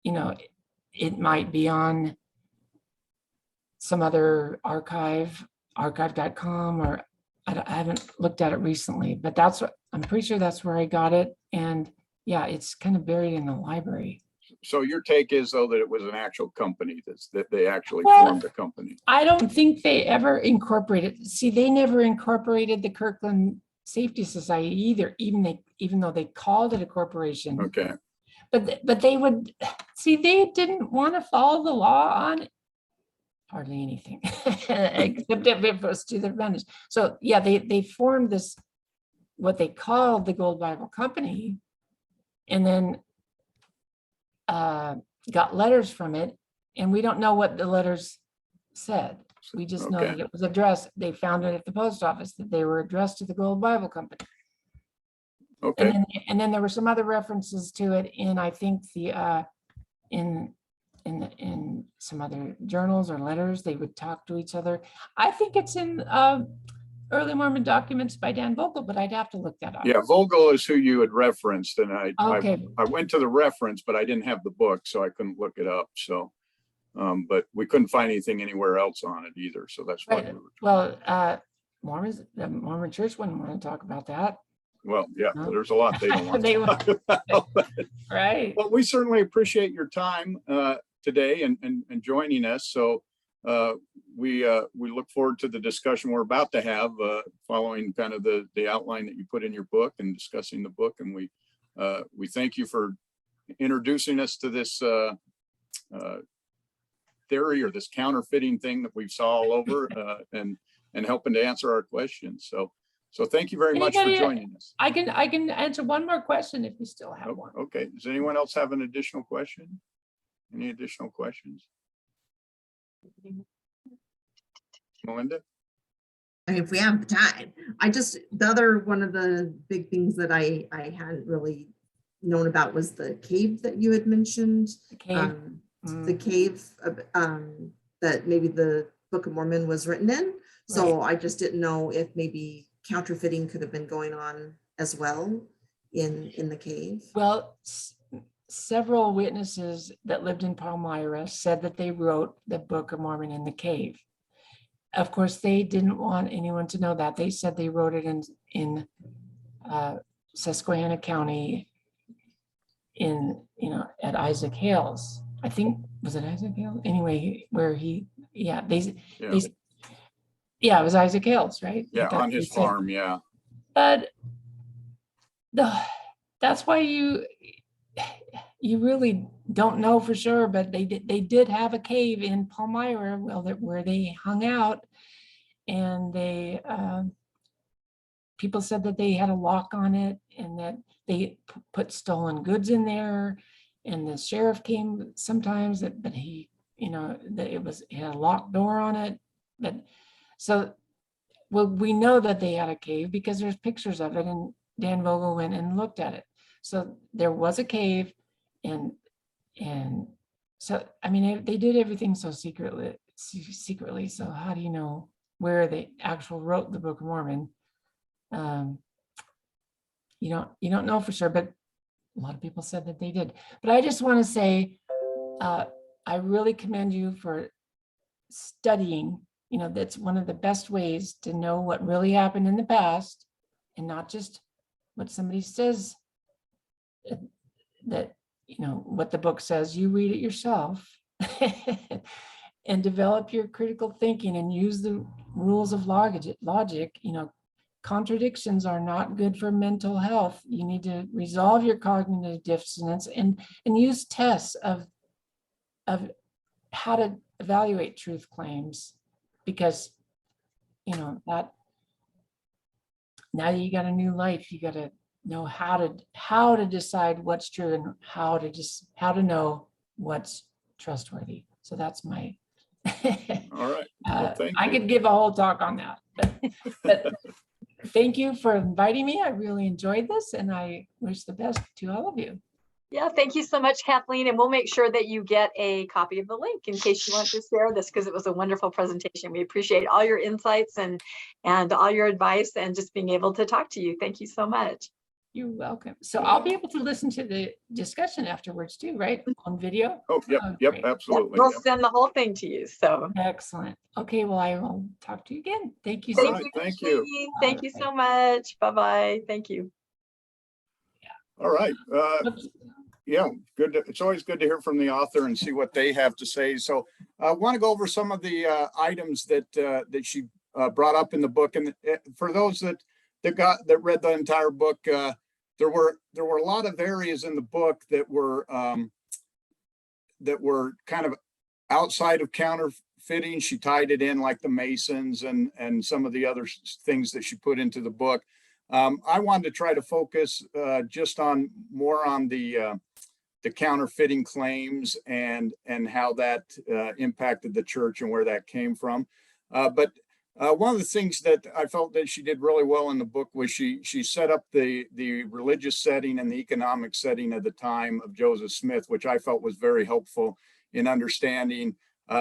it might be on some other archive.com, or I haven't looked at it recently, but I'm pretty sure that's where I got it. And yeah, it's kind of buried in the library. So your take is, though, that it was an actual company, that they actually formed a company. I don't think they ever incorporated. See, they never incorporated the Kirkland Safety Society either, even though they called it a corporation. Okay. But they would see, they didn't want to follow the law on hardly anything, except if it was to their advantage. So yeah, they formed this, what they called the Gold Bible Company, and then got letters from it, and we don't know what the letters said. We just know that it was addressed. They found it at the post office that they were addressed to the Gold Bible Company. Okay. And then there were some other references to it in, I think, the in some other journals or letters. They would talk to each other. I think it's in Early Mormon documents by Dan Vogel, but I'd have to look that up. Yeah, Vogel is who you had referenced, and I went to the reference, but I didn't have the book, so I couldn't look it up. So, but we couldn't find anything anywhere else on it either. So that's why. Right. Well, the Mormon Church wouldn't want to talk about that. Well, yeah, No. There's a lot they don't want to talk about. Right. Well, we certainly appreciate your time today and joining us. So we look forward to the discussion we're about to have following kind of the outline that you put in your book and discussing the book. And we thank you for introducing us to this theory or this counterfeiting thing that we saw all over and helping to answer our questions. So thank you very much for joining us. I can answer one more question if you still have one. Okay. Does anyone else have an additional question? Any additional questions? Melinda? I mean, if we have time, one of the big things that I hadn't really known about was the cave that you had mentioned. The cave. The cave that maybe the Book of Mormon was written in. So I just didn't know if maybe counterfeiting could have been going on as well in the cave? Well, several witnesses that lived in Palmyra said that they wrote the Book of Mormon in the cave. Of course, they didn't want anyone to know that. They said they wrote it in Susquehanna County at Isaac Hale's. I think, was it Isaac Hale? Anyway, where it was Isaac Hale's, right? Yeah, on his farm, yeah. But that's why you really don't know for sure, but they did have a cave in Palmyra, where they hung out, and they people said that they had a lock on it, and that they put stolen goods in there, and the sheriff came sometimes, but he, that it had a locked door on it. But so, well, we know that they had a cave because there's pictures of it, and Dan Vogel went and looked at it. So there was a cave, and so, I mean, they did everything so secretly. So how do you know where they actually wrote the Book of Mormon? You don't know for sure, but a lot of people said that they did. But I just want to say, I really commend you for studying. That's one of the best ways to know what really happened in the past, and not just what somebody says that, what the book says. You read it yourself and develop your critical thinking and use the rules of logic. Contradictions are not good for mental health. You need to resolve your cognitive dissonance and use tests of how to evaluate truth claims, because that now you got a new life. You got to know how to decide what's true and how to know what's trustworthy. So that's my All right. Well, thank I you. could give a whole talk on that, but thank you for inviting me. I really enjoyed this, and I wish the best to all of you. Yeah, thank you so much, Kathleen. And we'll make sure that you get a copy of the link in case you want to share this, because it was a wonderful presentation. We appreciate all your insights and all your advice, and just being able to talk to you. Thank you so much. You're welcome. So I'll be able to listen to the discussion afterwards too, right? On video? Oh, yep, Great. absolutely. We'll Yep. send the whole thing to you. So Excellent. Okay, well, I will talk to you again. Thank you All so right, much. thank you. Kathleen. Thank you so much. Bye-bye. Thank you. All right. Oops. Yeah, good. It's always good to hear from the author and see what they have to say. So I want to go over some of the items that she brought up in the book. And for those that read the entire book, there were a lot of areas in the book that were kind of outside of counterfeiting. She tied it in, like the Masons and some of the other things that she put into the book. I wanted to try to focus just more on the counterfeiting claims and how that impacted the church and where that came from. But one of the things that I felt that she did really well in the book was she set up the religious setting and the economic setting of the time of Joseph Smith, which I felt was very helpful in understanding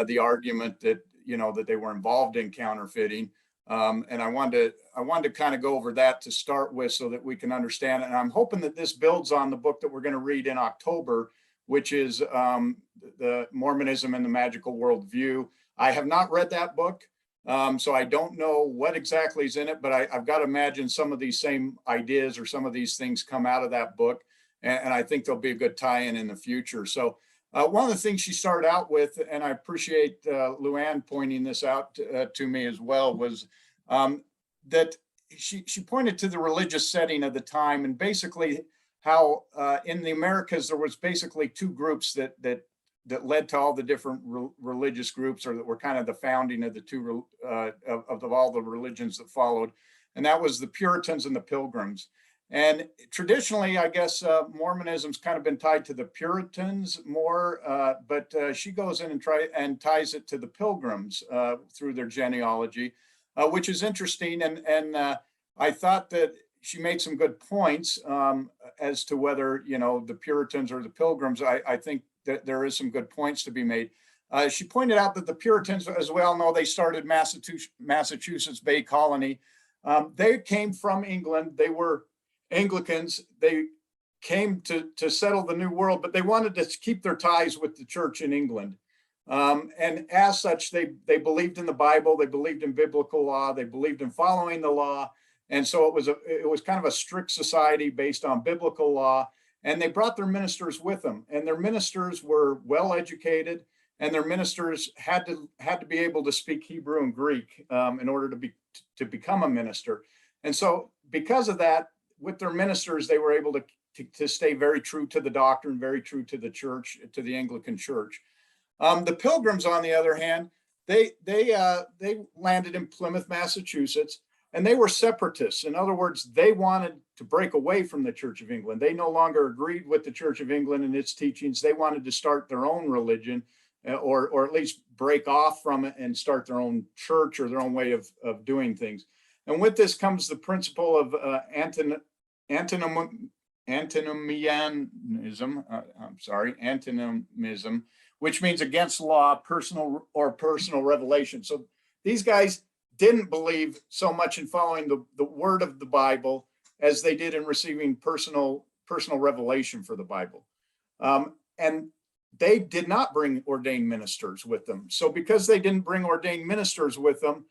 the argument that that they were involved in counterfeiting. And I wanted to kind of go over that to start with so that we can understand it. And I'm hoping that this builds on the book that we're going to read in October, which is the Mormonism and the Magical Worldview. I have not read that book, so I don't know what exactly is in it, but I've got to imagine some of these same ideas or some of these things come out of that book. And I think there'll be a good tie-in in the future. So one of the things she started out with, and I appreciate Luann pointing this out to me as well, was that she pointed to the religious setting of the time, and basically how in the Americas there was basically two groups that led to all the different religious groups, or that were kind of the founding of the two of all the religions that followed, and that was the Puritans and the Pilgrims. And traditionally, I guess Mormonism's kind of been tied to the Puritans more, but she goes in and ties it to the Pilgrims through their genealogy, which is interesting. And I thought that she made some good points as to whether the Puritans or the Pilgrims. I think that there is some good points to be made. She pointed out that the Puritans, as we all know, they started Massachusetts Bay Colony. They came from England. They were Anglicans. They came to settle the New World, but they wanted to keep their ties with the church in England. And as such, they believed in the Bible. They believed in biblical law. They believed in following the law. And so it was kind of a strict society based on biblical law. And they brought their ministers with them. And their ministers were well educated, and their ministers had to be able to speak Hebrew and Greek in order to become a minister. And so because of that, with their ministers, they were able to stay very true to the doctrine, very true to the church, to the Anglican church. The Pilgrims, on the other hand, they landed in Plymouth, Massachusetts, and they were separatists. In other words, they wanted to break away from the Church of England. They no longer agreed with the Church of England and its teachings. They wanted to start their own religion, or at least break off from it and start their own church or their own way of doing things. And with this comes the principle of antinomianism, which means against law, personal revelation. So these guys didn't believe so much in following the word of the Bible as they did in receiving personal revelation for the Bible. And they did not bring ordained ministers with them. So because they didn't bring ordained ministers with them,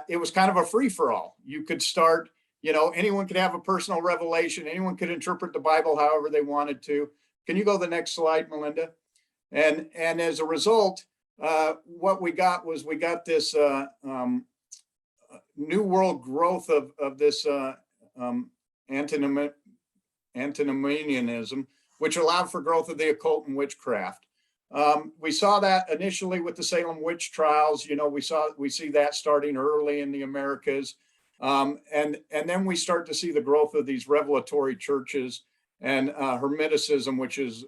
it was kind of a free-for-all. You could start, anyone could have a personal revelation. Anyone could interpret the Bible however they wanted to. Can you go to the next slide, Melinda? And as a result, what we got this New World growth of this antinomianism, which allowed for growth of the occult and witchcraft. We saw that initially with the Salem witch trials. We see that starting early in the Americas, and then we start to see the growth of these revelatory churches and Hermeticism, which is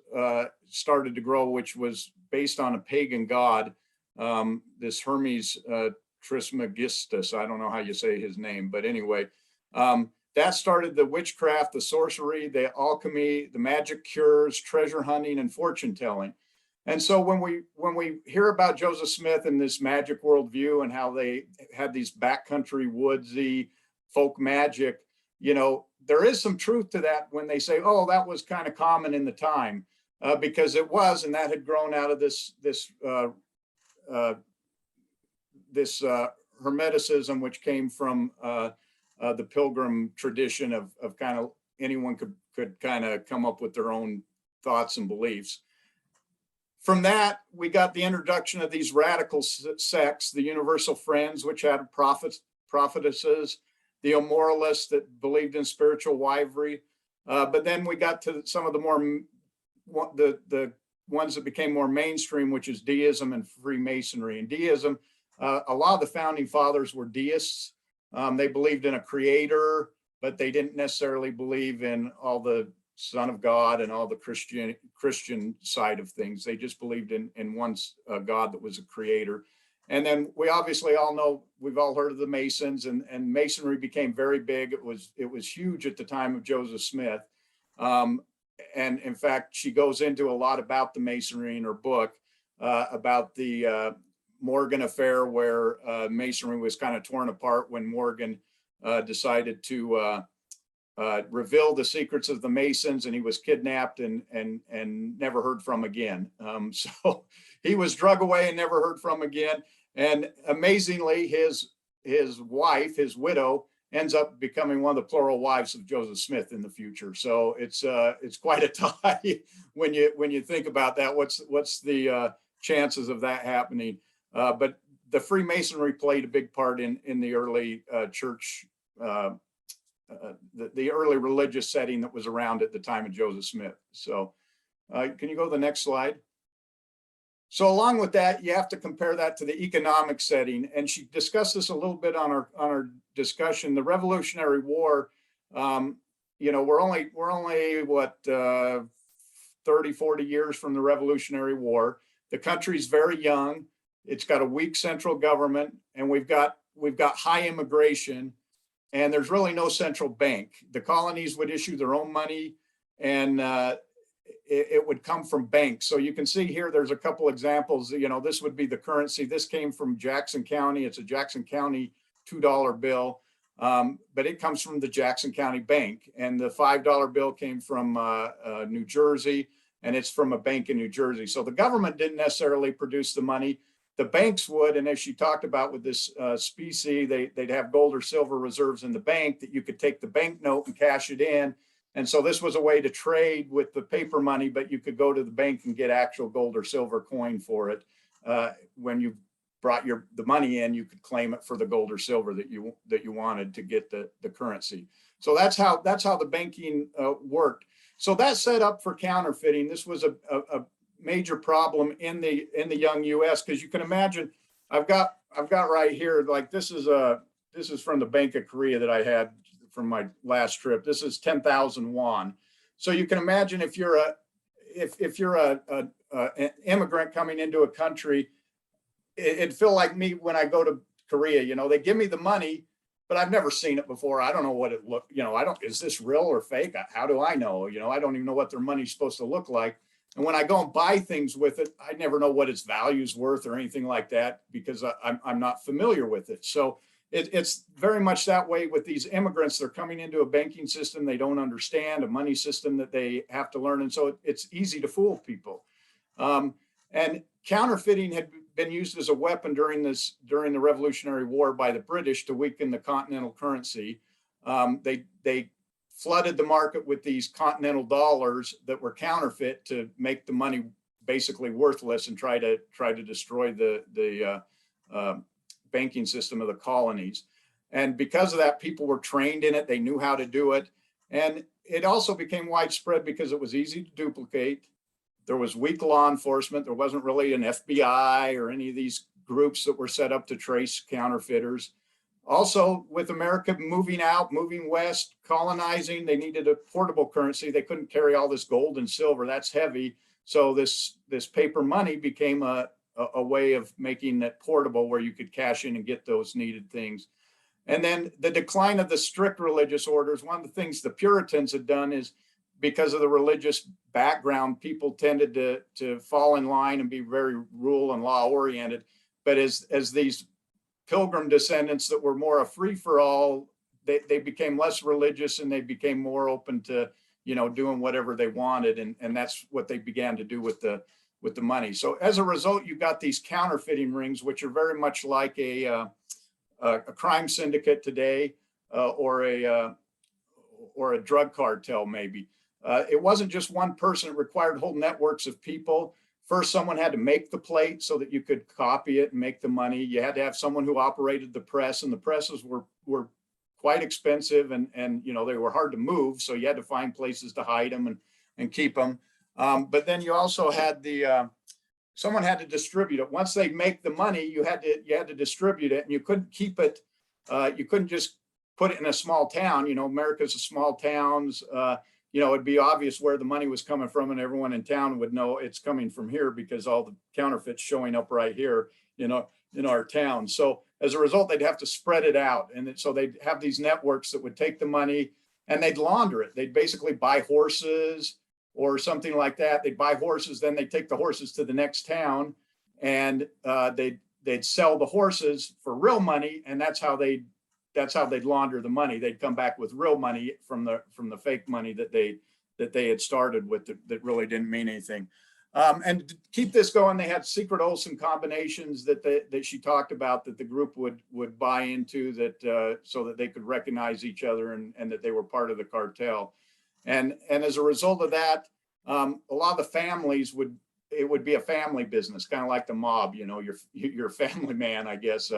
started to grow, which was based on a pagan god, this Hermes Trismegistus. I don't know how you say his name, but anyway, that started the witchcraft, the sorcery, the alchemy, the magic cures, treasure hunting, and fortune telling. And so when we hear about Joseph Smith and this magic worldview and how they had these backcountry woodsy folk magic, there is some truth to that when they say, oh, that was kind of common in the time, because it was, and that had grown out of this Hermeticism, which came from the Pilgrim tradition of kind of anyone could kind of come up with their own thoughts and beliefs. From that, we got the introduction of these radical sects, the Universal Friends, which had prophetesses, the Immoralists that believed in spiritual wifery. But then we got to some of the ones that became more mainstream, which is deism and Freemasonry. And deism, a lot of the founding fathers were deists. They believed in a creator, but they didn't necessarily believe in all the Son of God and all the Christian side of things. They just believed in one God that was a creator. And then we obviously all know, we've all heard of the Masons, and Masonry became very big. It was huge at the time of Joseph Smith. And in fact, she goes into a lot about the Masonry in her book, about the Morgan affair, where Masonry was kind of torn apart when Morgan decided to reveal the secrets of the Masons, and he was kidnapped and never heard from again. So he was drug away and never heard from again. And amazingly, his wife, his widow, ends up becoming one of the plural wives of Joseph Smith in the future. So it's quite a tie when you think about that. What's the chances of that happening? But the Freemasonry played a big part in the early church, the early religious setting that was around at the time of Joseph Smith. So can you go to the next slide? So along with that, you have to compare that to the economic setting. And she discussed this a little bit on our discussion. The Revolutionary War, we're only what, 30, 40 years from the Revolutionary War. The country's very young. It's got a weak central government, and we've got high immigration, and there's really no central bank. The colonies would issue their own money, and it would come from banks. So you can see here, there's a couple examples. This would be the currency. This came from Jackson County. It's a Jackson County $2 bill. but it comes from the Jackson County Bank. And the $5 bill came from New Jersey, and it's from a bank in New Jersey. So the government didn't necessarily produce the money. The banks would, and as she talked about with this specie, they'd have gold or silver reserves in the bank that you could take the banknote and cash it in. And so this was a way to trade with the paper money, but you could go to the bank and get actual gold or silver coin for it. When you brought the money in, you could claim it for the gold or silver that you wanted to get the currency. So that's how the banking worked. So that set up for counterfeiting. This was a major problem in the young U.S. because you can imagine. I've got right here, like this is from the Bank of Korea that I had from my last trip. This is 10,000 won. So you can imagine if you're an immigrant coming into a country, it'd feel like me when I go to Korea. You know, they give me the money, but I've never seen it before. I don't know what it looked. You know, is this real or fake? How do I know? You know, I don't even know what their money's supposed to look like. And when I go and buy things with it, I never know what its value's worth or anything like that because I'm not familiar with it. So it's very much that way with these immigrants. They're coming into a banking system they don't understand, a money system that they have to learn. And so it's easy to fool people. And counterfeiting had been used as a weapon during the Revolutionary War by the British to weaken the continental currency. They flooded the market with these continental dollars that were counterfeit to make the money basically worthless and try to destroy the banking system of the colonies. And because of that, people were trained in it. They knew how to do it. And it also became widespread because it was easy to duplicate. There was weak law enforcement. There wasn't really an FBI or any of these groups that were set up to trace counterfeiters. Also, with America moving out, moving west, colonizing, they needed a portable currency. They couldn't carry all this gold and silver. That's heavy. So this paper money became a way of making it portable where you could cash in and get those needed things. And then the decline of the strict religious orders. One of the things the Puritans had done is because of the religious background, people tended to fall in line and be very rule and law oriented. But as these Pilgrim descendants that were more a free-for-all, they became less religious and they became more open to, you know, doing whatever they wanted. And that's what they began to do with the money. So as a result, you got these counterfeiting rings, which are very much like a crime syndicate today, or a drug cartel maybe. It wasn't just one person. It required whole networks of people. First, someone had to make the plate so that you could copy it and make the money. You had to have someone who operated the press, and the presses were quite expensive and you know, they were hard to move. So you had to find places to hide them and keep them. But then you also had someone had to distribute it. Once they make the money, you had to distribute it, and you couldn't keep it. You couldn't just put it in a small town. You know, America's a small towns. You know, it'd be obvious where the money was coming from, and everyone in town would know it's coming from here because all the counterfeits showing up right here, you know, in our town. So as a result, they'd have to spread it out. And so they'd have these networks that would take the money and they'd launder it. They'd basically buy horses or something like that. They'd buy horses, then they'd take the horses to the next town, and they'd sell the horses for real money, and that's how they'd launder the money. They'd come back with real money from the fake money that they had started with that really didn't mean anything. And to keep this going, they had secret oaths and combinations that she talked about that the group would buy into, that so that they could recognize each other and that they were part of the cartel. And as a result of that, a lot of the families it would be a family business, kind of like the mob. You know, you're a family man, I guess.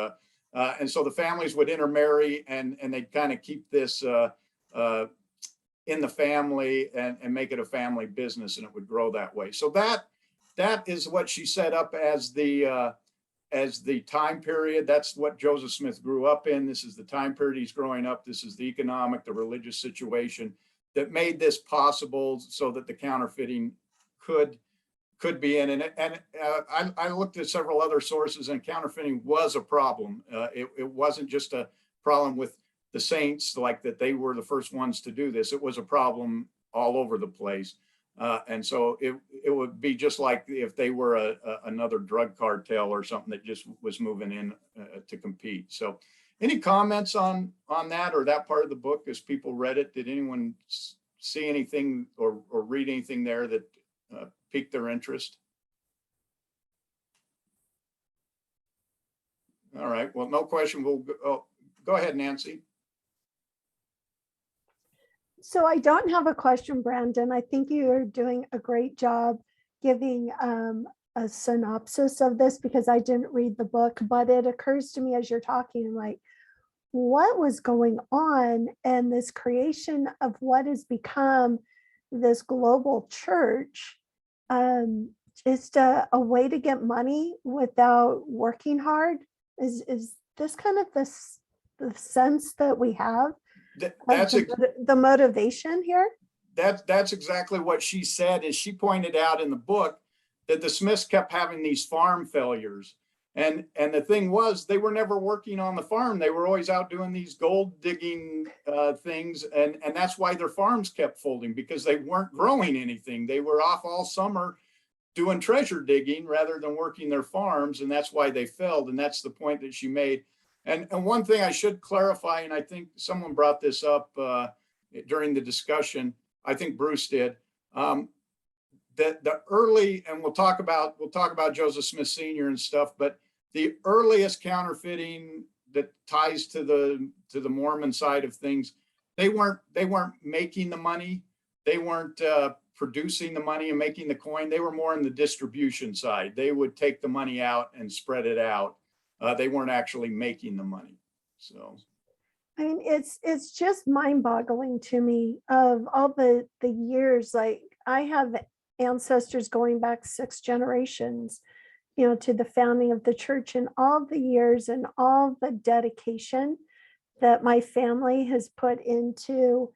And so the families would intermarry and they'd kind of keep this in the family and make it a family business, and it would grow that way. So that is what she set up as the time period. That's what Joseph Smith grew up in. This is the time period he's growing up. This is the economic, the religious situation that made this possible so that the counterfeiting could be in. And I looked at several other sources, and counterfeiting was a problem. It wasn't just a problem with the saints, like that they were the first ones to do this. It was a problem all over the place. And so it would be just like if they were another drug cartel or something that just was moving in to compete. So Any comments on that or that part of the book as people read it? Did anyone see anything or read anything there that piqued their interest? All right, well, no question. We'll go ahead, Nancy. So I don't have a question, Brandon. I think you're doing a great job giving a synopsis of this because I didn't read the book, but it occurs to me as you're talking, like, what was going on and this creation of what has become this global church, just a way to get money without working hard. Is this kind of the sense that we have? That's The motivation here? That's exactly what she said. Is she pointed out in the book that the Smiths kept having these farm failures. And the thing was, they were never working on the farm. They were always out doing these gold digging things. And that's why their farms kept folding, because they weren't growing anything. They were off all summer doing treasure digging rather than working their farms. And that's why they failed. And that's the point that she made. And one thing I should clarify, and I think someone brought this up during the discussion, I think Bruce did, that the early, and we'll talk about Joseph Smith Sr. and stuff, but the earliest counterfeiting that ties to the Mormon side of things, they weren't making the money, they weren't producing the money and making the coin. They were more in the distribution side. They would take the money out and spread it out. They weren't actually making the money. So, I mean, it's just mind-boggling to me of all the years. Like, I have ancestors going back 6 generations, to the founding of the church, and all the years and all the dedication that my family has put into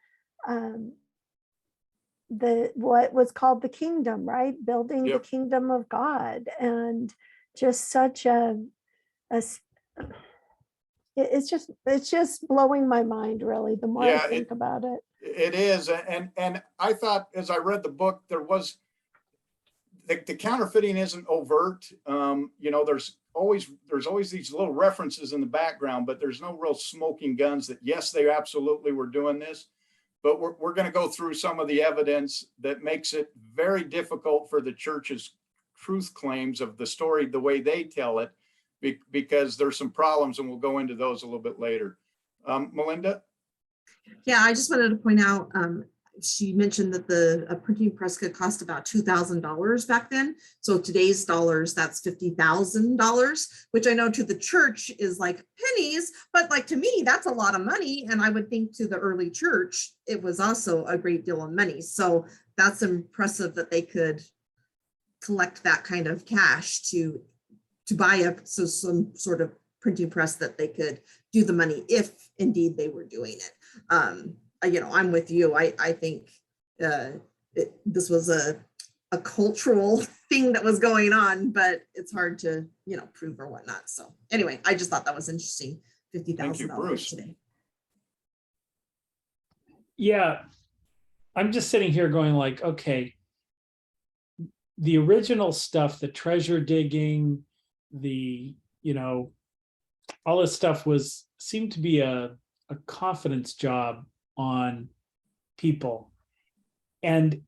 what was called the kingdom, right? Building Yep. the kingdom of God, and just such it's just blowing my mind, really, the more I think about it. It is. And I thought, as I read the book, there was the counterfeiting isn't overt. There's always these little references in the background, but there's no real smoking guns that, yes, they absolutely were doing this. But we're going to go through some of the evidence that makes it very difficult for the church's truth claims of the story, the way they tell it, because there's some problems, and we'll go into those a little bit later. Melinda? Yeah, I just wanted to point out, she mentioned that a printing press could cost about $2,000 back then. So today's dollars, that's $50,000, which I know to the church is like pennies, but like to me, that's a lot of money. And I would think to the early church, it was also a great deal of money. So that's impressive that they could collect that kind of cash to buy some sort of printing press that they could do the money if indeed they were doing it. I'm with you. I think this was a cultural thing that was going on, but it's hard to prove or whatnot. So anyway, I just thought that was interesting. $50,000 today. Yeah, I'm just sitting here going like, okay, the original stuff, the treasure digging, all this stuff seemed to be a confidence job on people. And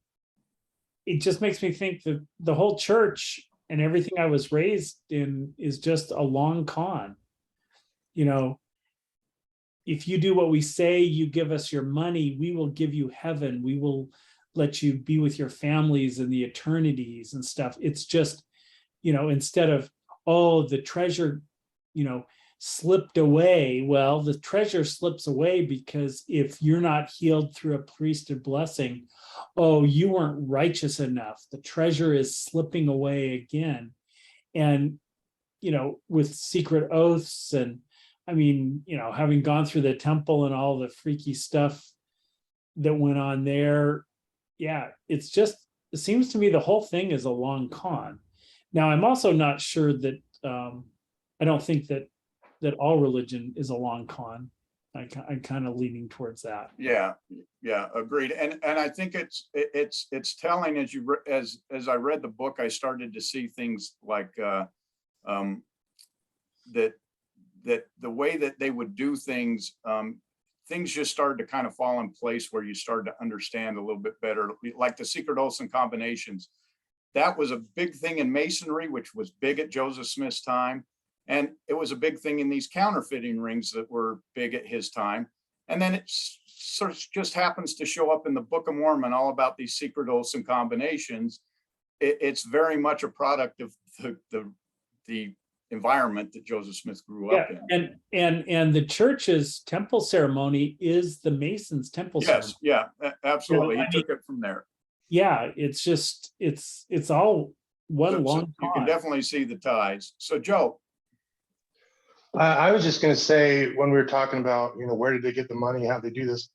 it just makes me think that the whole church and everything I was raised in is just a long con. If you do what we say, you give us your money, we will give you heaven. We will let you be with your families in the eternities and stuff. It's just, instead of, oh, the treasure, slipped away. Well, the treasure slips away because if you're not healed through a priesthood blessing, oh, you weren't righteous enough. The treasure is slipping away again. And, with secret oaths and, having gone through the temple and all the freaky stuff that went on there. Yeah, it seems to me the whole thing is a long con. Now, I'm also not sure that, I don't think that all religion is a long con. I'm kind of leaning towards that. Yeah, agreed. And I think it's telling as I read the book, I started to see things like that that the way that they would do things, things just started to kind of fall in place where you started to understand a little bit better, like the secret oaths and combinations. That was a big thing in Masonry, which was big at Joseph Smith's time. And it was a big thing in these counterfeiting rings that were big at his time. And then it sort of just happens to show up in the Book of Mormon, all about these secret oaths and combinations. It's very much a product of the environment that Joseph Smith grew up in. And the church's temple ceremony is the Masons' temple ceremony. Yes, yeah, absolutely. You know, He took it from there. Yeah, it's just it's all one long You can definitely see the ties. So Joe. I was just going to say, when we were talking about, where did they get the money, how they do this?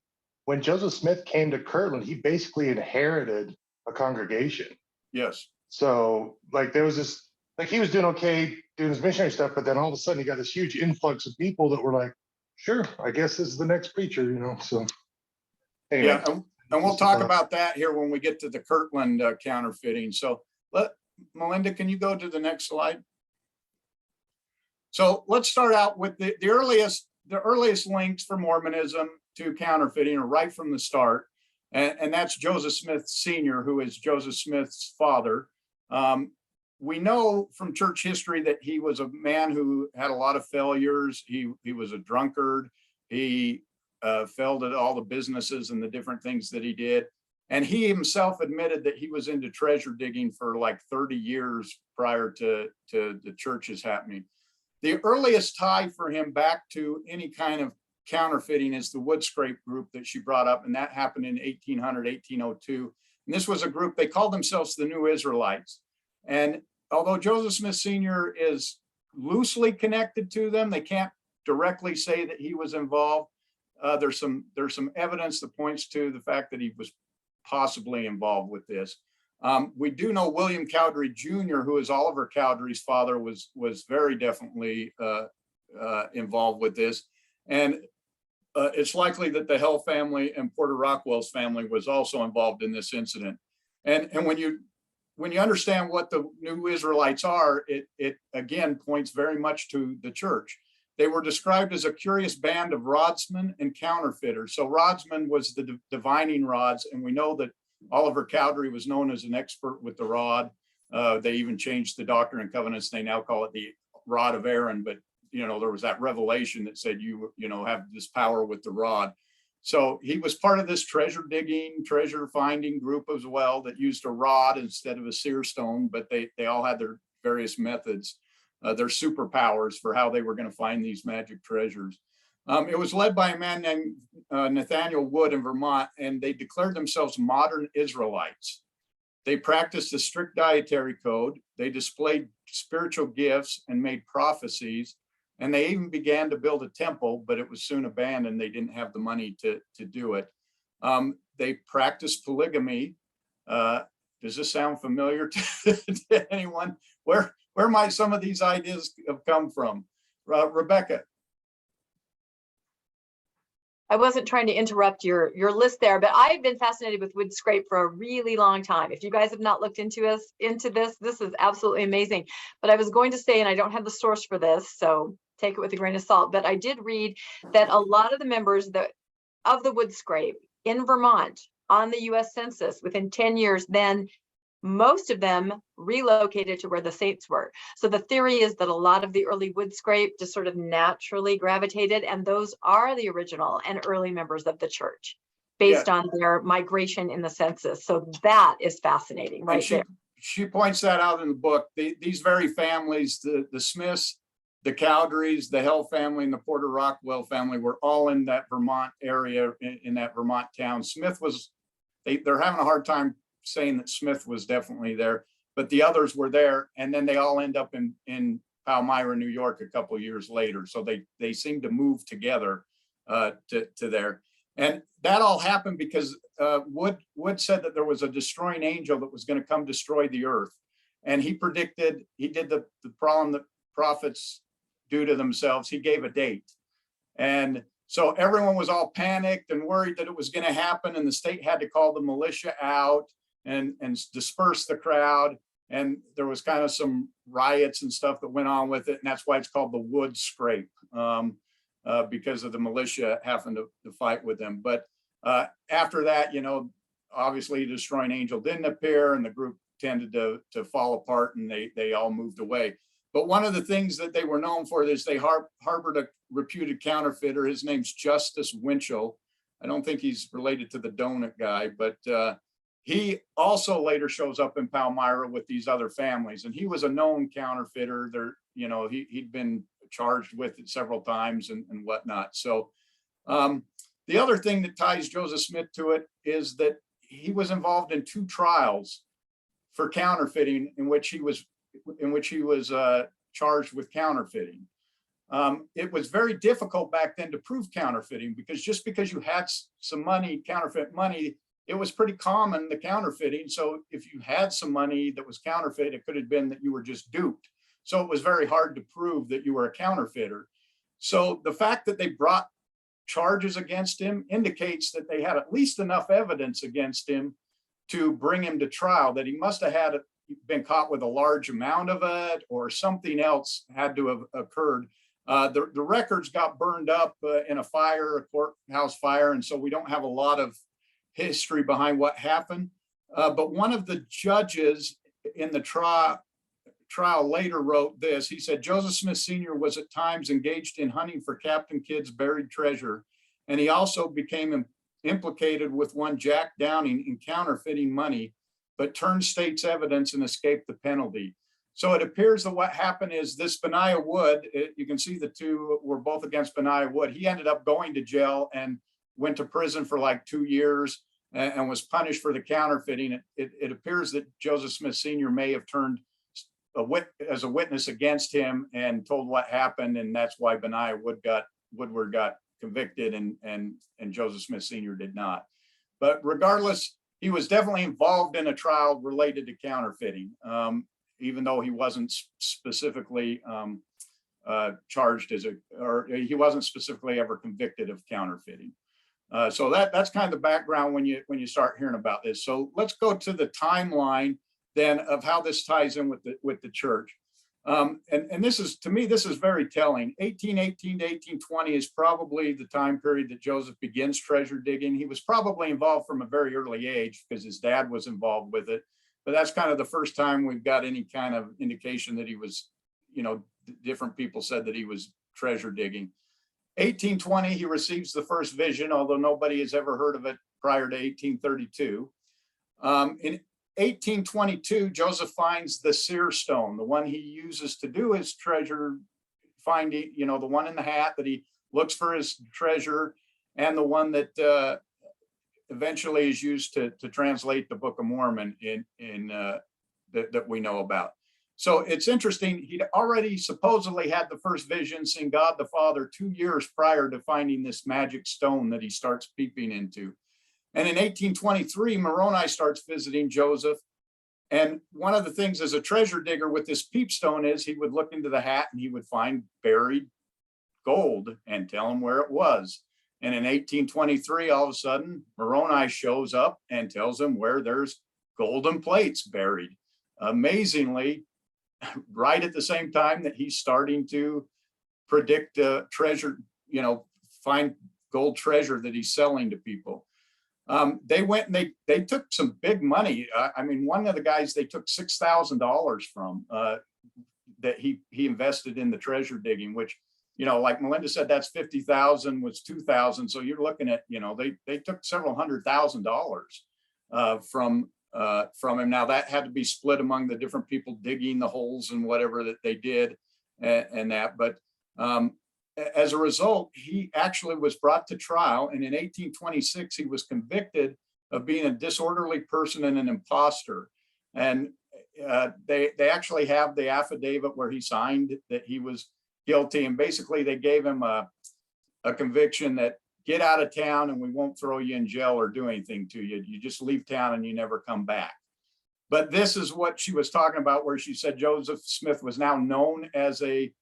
When Joseph Smith came to Kirtland, he basically inherited a congregation. Yes. So like there was this, like he was doing okay doing his missionary stuff, but then all of a sudden he got this huge influx of people that were like, sure, I guess this is the next preacher, so. Anyway. Yeah, and we'll talk about that here when we get to the Kirtland counterfeiting. So Melinda, can you go to the next slide? So let's start out with the earliest links for Mormonism to counterfeiting are right from the start. And that's Joseph Smith Sr., who is Joseph Smith's father. We know from church history that he was a man who had a lot of failures. He was a drunkard. He failed at all the businesses and the different things that he did. And he himself admitted that he was into treasure digging for like 30 years prior to the churches happening. The earliest tie for him back to any kind of counterfeiting is the wood scrape group that she brought up, and that happened in 1800, 1802. And this was a group, they called themselves the New Israelites. And although Joseph Smith Sr. is loosely connected to them, they can't directly say that he was involved. There's some evidence that points to the fact that he was possibly involved with this. We do know William Cowdery Jr., who is Oliver Cowdery's father, was very definitely involved with this. And it's likely that the Hell family and Porter Rockwell's family was also involved in this incident. And when you understand what the New Israelites are, it again points very much to the church. They were described as a curious band of rodsmen and counterfeiters. So rodsman was the divining rods, and we know that Oliver Cowdery was known as an expert with the rod. They even changed the Doctrine and Covenants. They now call it the rod of Aaron, but there was that revelation that said you have this power with the rod. So he was part of this treasure digging, treasure finding group as well that used a rod instead of a seer stone, but they all had their various methods, their superpowers for how they were going to find these magic treasures. It was led by a man named Nathaniel Wood in Vermont, and they declared themselves modern Israelites. They practiced a strict dietary code. They displayed spiritual gifts and made prophecies. And they even began to build a temple, but it was soon abandoned. They didn't have the money to do it. They practiced polygamy. Does this sound familiar to anyone? Where might some of these ideas have come from? Rebecca. I wasn't trying to interrupt your list there, but I've been fascinated with wood scrape for a really long time. If you guys have not looked into this, this is absolutely amazing. But I was going to say, and I don't have the source for this, so take it with a grain of salt, but I did read that a lot of the members of the wood scrape in Vermont on the US Census within 10 years, then most of them relocated to where the saints were. So the theory is that a lot of the early wood scrape just sort of naturally gravitated, and those are the original and early members of the church based on their migration in the census. So that is fascinating, right there. She points that out in the book. These very families, the Smiths, the Cowderys, the Hell family, and the Porter Rockwell family were all in that Vermont area, in that Vermont town. Smith was, they're having a hard time saying that Smith was definitely there, but the others were there, and then they all end up in Palmyra, New York a couple of years later. So they seem to move together to there. And that all happened because Wood said that there was a destroying angel that was going to come destroy the earth. And he predicted, he did the problem that prophets do to themselves. He gave a date. And so everyone was all panicked and worried that it was going to happen. And the state had to call the militia out and disperse the crowd. and there was kind of some riots and stuff that went on with it, and that's why it's called the wood scrape, because of the militia having to fight with them. But after that, obviously Destroying Angel didn't appear, and the group tended to fall apart, and they all moved away. But one of the things that they were known for is they harbored a reputed counterfeiter. His name's Justice Winchell. I don't think he's related to the donut guy, but he also later shows up in Palmyra with these other families, and he was a known counterfeiter. He'd been charged with it several times and whatnot. So the other thing that ties Joseph Smith to it is that he was involved in 2 trials for counterfeiting in which he was charged with counterfeiting. It was very difficult back then to prove counterfeiting, because just because you had some money, counterfeit money, it was pretty common, the counterfeiting. So if you had some money that was counterfeit, it could have been that you were just duped. So it was very hard to prove that you were a counterfeiter. So the fact that they brought charges against him indicates that they had at least enough evidence against him to bring him to trial, that he must have been caught with a large amount of it, or something else had to have occurred. The records got burned up in a courthouse fire, and so we don't have a lot of history behind what happened. But one of the judges in the trial later wrote this. He said, Joseph Smith Sr. was at times engaged in hunting for Captain Kidd's buried treasure, and he also became implicated with one Jack Downing in counterfeiting money, but turned state's evidence and escaped the penalty. So it appears that what happened is this Benaiah Wood, you can see the 2 were both against Benaiah Wood. He ended up going to jail and went to prison for like 2 years and was punished for the counterfeiting. It appears that Joseph Smith Sr. may have turned as a witness against him and told what happened, and that's why Benaiah Woodward got convicted and Joseph Smith Sr. did not. But regardless, he was definitely involved in a trial related to counterfeiting, even though he wasn't specifically charged or he wasn't specifically ever convicted of counterfeiting. So that's kind of the background when you start hearing about this. So let's go to the timeline then of how this ties in with the church. And this is, to me, this is very telling. 1818 to 1820 is probably the time period that Joseph begins treasure digging. He was probably involved from a very early age because his dad was involved with it. But that's kind of the first time we've got any kind of indication that he was, different people said that he was treasure digging. 1820, he receives the first vision, although nobody has ever heard of it prior to 1832. In 1822, Joseph finds the seer stone, the one he uses to do his treasure finding, the one in the hat that he looks for his treasure, and the one that eventually is used to translate the Book of Mormon that we know about. So it's interesting, he'd already supposedly had the first vision, seeing God the Father 2 years prior to finding this magic stone that he starts peeping into. And in 1823, Moroni starts visiting Joseph. And one of the things as a treasure digger with this peepstone is he would look into the hat and he would find buried gold and tell him where it was. And in 1823, all of a sudden, Moroni shows up and tells him where there's golden plates buried. Amazingly, right at the same time that he's starting to predict treasure, find gold treasure that he's selling to people. They went and they took some big money. One of the guys they took $6,000 from that he invested in the treasure digging, which, like Melinda said, that's 50,000 was 2,000. So you're looking at, they took several $100,000 from him. Now that had to be split among the different people digging the holes and whatever that they did and that. But as a result, he actually was brought to trial. And in 1826, he was convicted of being a disorderly person and an imposter. And they actually have the affidavit where he signed that he was guilty. And basically they gave him a conviction that get out of town and we won't throw you in jail or do anything to you. You just leave town and you never come back. But this is what she was talking about, where she said Joseph Smith was now known as a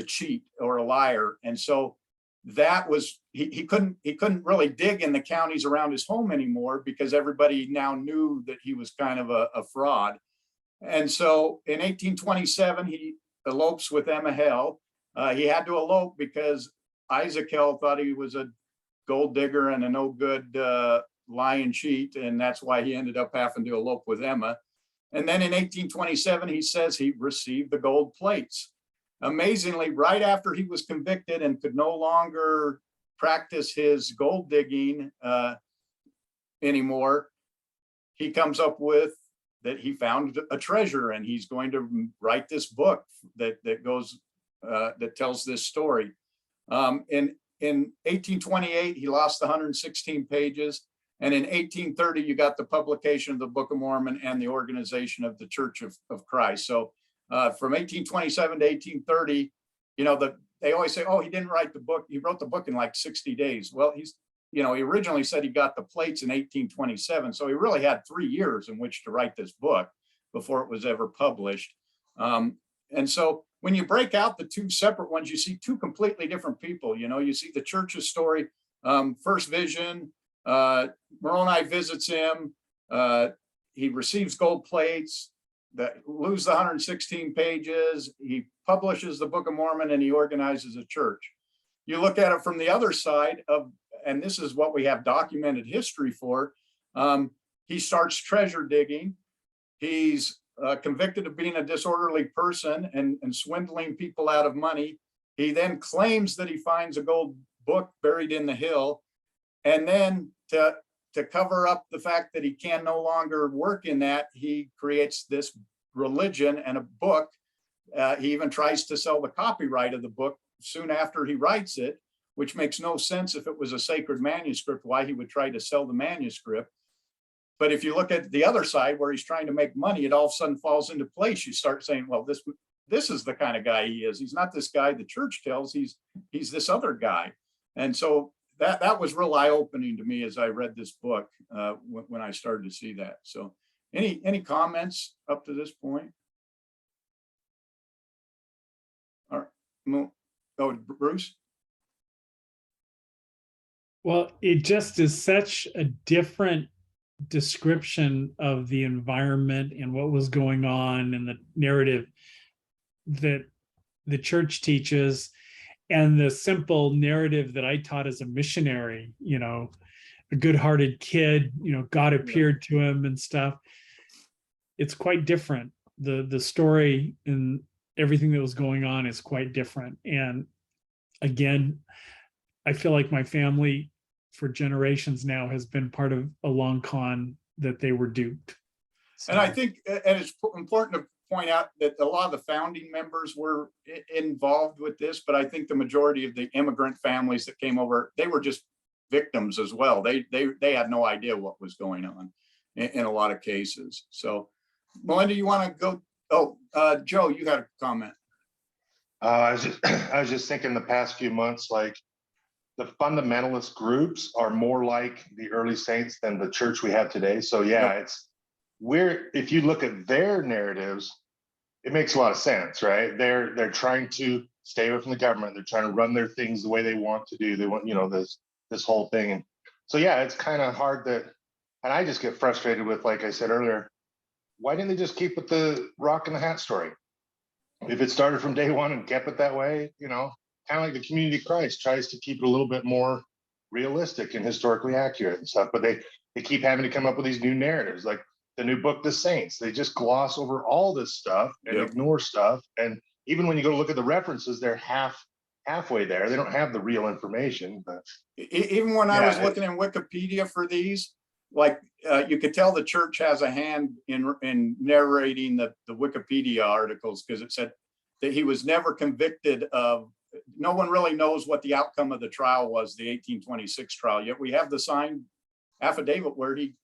cheat or a liar. And so that was, he couldn't really dig in the counties around his home anymore because everybody now knew that he was kind of a fraud. And so in 1827, he elopes with Emma Hell. He had to elope because Isaac Hell thought he was a gold digger and a no good lie and cheat. And that's why he ended up having to elope with Emma. And then in 1827, he says he received the gold plates. Amazingly, right after he was convicted and could no longer practice his gold digging anymore, he comes up with that he found a treasure, and he's going to write this book that tells this story. In 1828, he lost 116 pages. And in 1830, you got the publication of the Book of Mormon and the organization of the Church of Christ. So from 1827 to 1830, they always say, oh, he didn't write the book. He wrote the book in like 60 days. Well, he originally said he got the plates in 1827. So he really had 3 years in which to write this book before it was ever published. And so when you break out the two separate ones, you see two completely different people. You see the church's story, first vision, Moroni visits him, he receives gold plates, that lose the 116 pages, he publishes the Book of Mormon, and he organizes a church. You look at it from the other side of, and this is what we have documented history for, he starts treasure digging. He's convicted of being a disorderly person and swindling people out of money. He then claims that he finds a gold book buried in the hill. And then to cover up the fact that he can no longer work in that, he creates this religion and a book. He even tries to sell the copyright of the book soon after he writes it, which makes no sense if it was a sacred manuscript, why he would try to sell the manuscript. But if you look at the other side where he's trying to make money, it all of a sudden falls into place. You start saying, well, this is the kind of guy he is. He's not this guy the church tells, he's this other guy. And so that was real eye-opening to me as I read this book when I started to see that. So any comments up to this point? All right. Oh, Bruce? Well, it just is such a different description of the environment and what was going on and the narrative that the church teaches, and the simple narrative that I taught as a missionary, a good-hearted kid, God appeared to him and stuff. It's quite different. The story and everything that was going on is quite different. And again, I feel like my family for generations now has been part of a long con that they were duped. So. And I think, and it's important to point out that a lot of the founding members were involved with this, but I think the majority of the immigrant families that came over, they were just victims as well. They had no idea what was going on in a lot of cases. So, Melinda, you want to go? Oh, Joe, you got a comment. I was just thinking the past few months, like the fundamentalist groups are more like the early saints than the church we have today. So yeah, if you look at their narratives, it makes a lot of sense, right? They're trying to stay away from the government. They're trying to run their things the way they want to do. They want, this whole thing. And so yeah, it's kind of hard and I just get frustrated with, like I said earlier, why didn't they just keep with the rock and the hat story? If it started from day one and kept it that way, kind of like the Community of Christ tries to keep it a little bit more realistic and historically accurate and stuff, but they keep having to come up with these new narratives, like the new book, The Saints. They just gloss over all this stuff and ignore stuff. And even when you go to look at the references, they're halfway there. They don't have the real information. But even when I was looking in Wikipedia for these, like you could tell the church has a hand in narrating the Wikipedia articles, because it said that he was never convicted of. No one really knows what the outcome of the trial was, the 1826 trial, yet we have the signed affidavit where he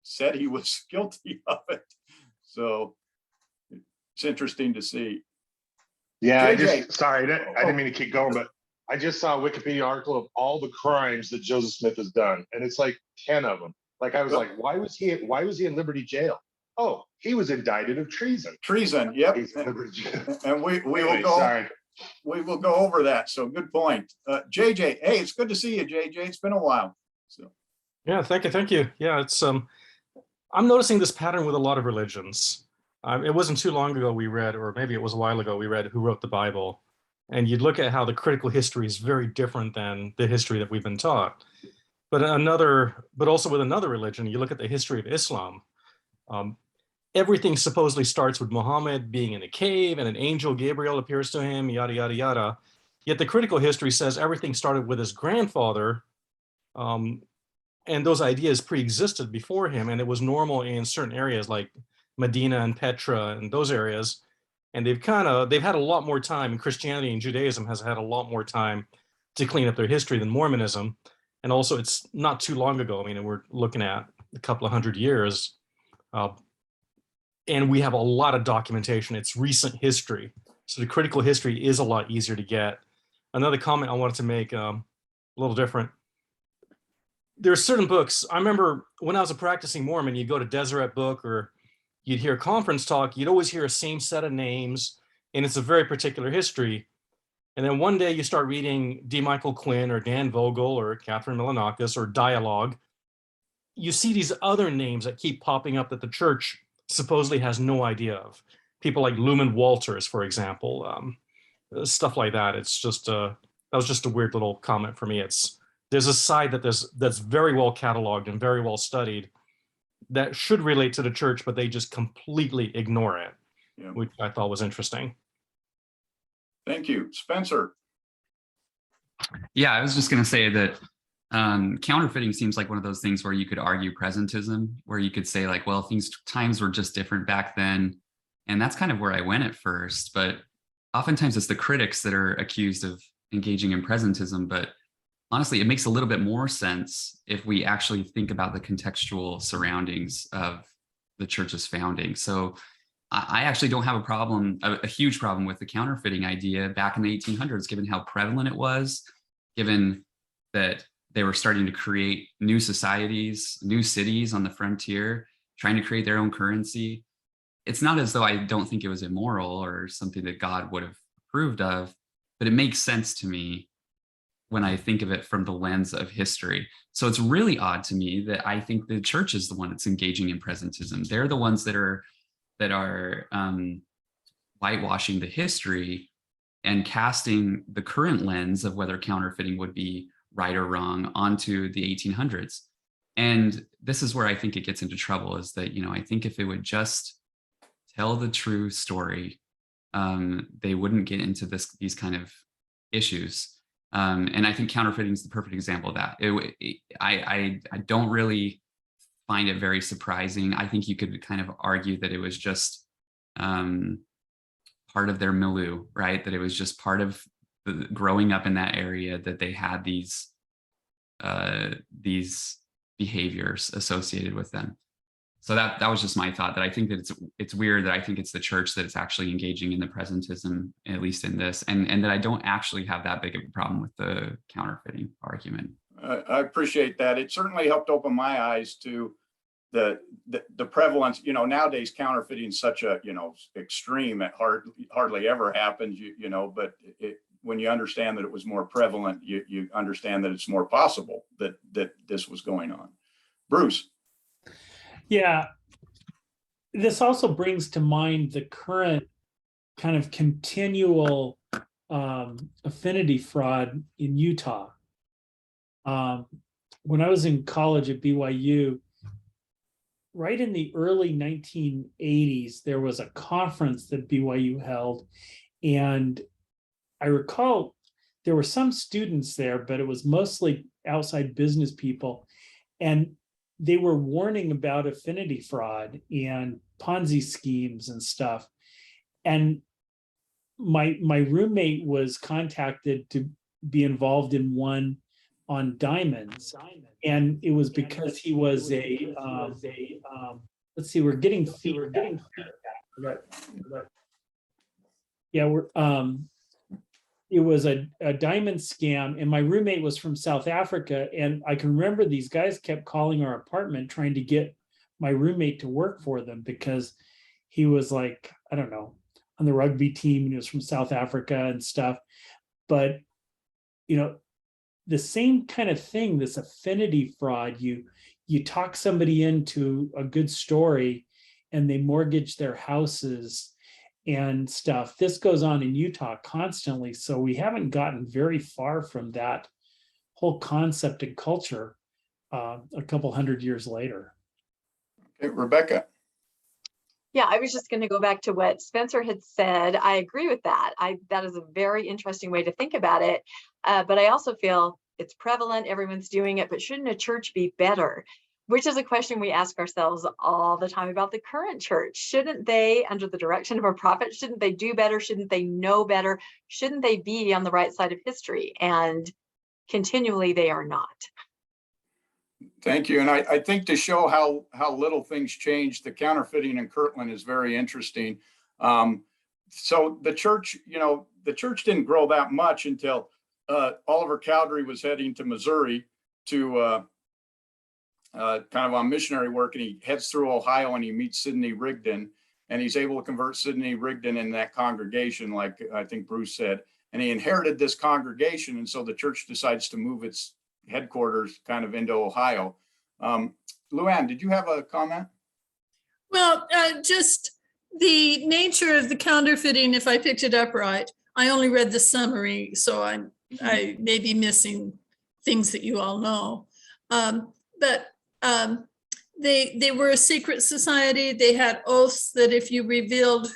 said he was guilty of it. So it's interesting to see. Yeah, JJ. I didn't mean to keep going, but I just saw a Wikipedia article of all the crimes that Joseph Smith has done, and it's like 10 of them. Like I was like, why was he in Liberty Jail? Oh, he was indicted of treason. Treason, yep. And we will go. Sorry. We will go over that. So good point. JJ, hey, it's good to see you, JJ. It's been a while. So yeah, thank you. Yeah, it's I'm noticing this pattern with a lot of religions. It wasn't too long ago we read, or maybe it was a while ago, we read Who Wrote the Bible? And you'd look at how the critical history is very different than the history that we've been taught. But also with another religion, you look at the history of Islam. Everything supposedly starts with Muhammad being in a cave and an angel, Gabriel, appears to him, yada, yada, yada. Yet the critical history says everything started with his grandfather, and those ideas pre-existed before him, and it was normal in certain areas like Medina and Petra and those areas. And they've had a lot more time, and Christianity and Judaism has had a lot more time to clean up their history than Mormonism. And also, it's not too long ago. I mean, we're looking at a couple of 100 years. And we have a lot of documentation. It's recent history. So the critical history is a lot easier to get. Another comment I wanted to make, a little different. There are certain books. I remember when I was a practicing Mormon, you'd go to Deseret Book or you'd hear a conference talk, you'd always hear a same set of names, and it's a very particular history. And then one day you start reading D. Michael Quinn or Dan Vogel or Kathleen Melanakos or Dialogue. You see these other names that keep popping up that the church supposedly has no idea of. People like Lumen Walters, for example, stuff like that. It's just that was just a weird little comment for me. There's a side that's very well cataloged and very well studied that should relate to the church, but they just completely ignore it, Yeah. Which I thought was interesting. Thank you. Spencer. Yeah, I was just going to say that counterfeiting seems like one of those things where you could argue presentism, where you could say like, well, times were just different back then. And that's kind of where I went at first. But oftentimes it's the critics that are accused of engaging in presentism. But honestly, it makes a little bit more sense if we actually think about the contextual surroundings of the church's founding. So I actually don't have a huge problem with the counterfeiting idea back in the 1800s, given how prevalent it was, given that they were starting to create new societies, new cities on the frontier, trying to create their own currency. It's not as though I don't think it was immoral or something that God would have approved of, but it makes sense to me when I think of it from the lens of history. So it's really odd to me that I think the church is the one that's engaging in presentism. They're the ones that are whitewashing the history and casting the current lens of whether counterfeiting would be right or wrong onto the 1800s. And this is where I think it gets into trouble, is that, I think if it would just tell the true story, they wouldn't get into these kind of issues. And I think counterfeiting is the perfect example of that. I don't really find it very surprising. I think you could kind of argue that it was just part of their milieu, right? That it was just part of growing up in that area, that they had these behaviors associated with them. So that was just my thought, that I think that it's weird that I think it's the church that is actually engaging in the presentism, at least in this, and that I don't actually have that big of a problem with the counterfeiting argument. I appreciate that. It certainly helped open my eyes to the prevalence. Nowadays counterfeiting is such a extreme. It hardly ever happens. But when you understand that it was more prevalent, you understand that it's more possible that this was going on. Bruce. Yeah, this also brings to mind the current kind of continual affinity fraud in Utah. When I was in college at BYU, right in the early 1980s, there was a conference that BYU held, and I recall there were some students there, but it was mostly outside business people, and they were warning about affinity fraud and Ponzi schemes and stuff. And my roommate was contacted to be involved in one on diamonds, and it was because he was let's see, we're getting feedback. Yeah, it was a diamond scam, and my roommate was from South Africa, and I can remember these guys kept calling our apartment trying to get my roommate to work for them, because he was like, I don't know, on the rugby team, and he was from South Africa and stuff. But the same kind of thing, this affinity fraud, you talk somebody into a good story, and they mortgage their houses and stuff. This goes on in Utah constantly. So we haven't gotten very far from that whole concept and culture a couple hundred years later. Okay, Rebecca. Yeah, I was just going to go back to what Spencer had said. I agree with that. That is a very interesting way to think about it. But I also feel it's prevalent, everyone's doing it, but shouldn't a church be better? Which is a question we ask ourselves all the time about the current church. Shouldn't they, under the direction of a prophet, shouldn't they do better? Shouldn't they know better? Shouldn't they be on the right side of history? And continually they are not. Thank you. And I think to show how little things change, the counterfeiting in Kirtland is very interesting. So the church, the church didn't grow that much until Oliver Cowdery was heading to Missouri to kind of on missionary work, and he heads through Ohio and he meets Sidney Rigdon, and he's able to convert Sidney Rigdon in that congregation, like I think Bruce said, and he inherited this congregation. And so the church decides to move its headquarters kind of into Ohio. Luann, did you have a comment? Well, just the nature of the counterfeiting, if I picked it up right, I only read the summary, so I may be missing things that you all know. But they were a secret society. They had oaths that if you revealed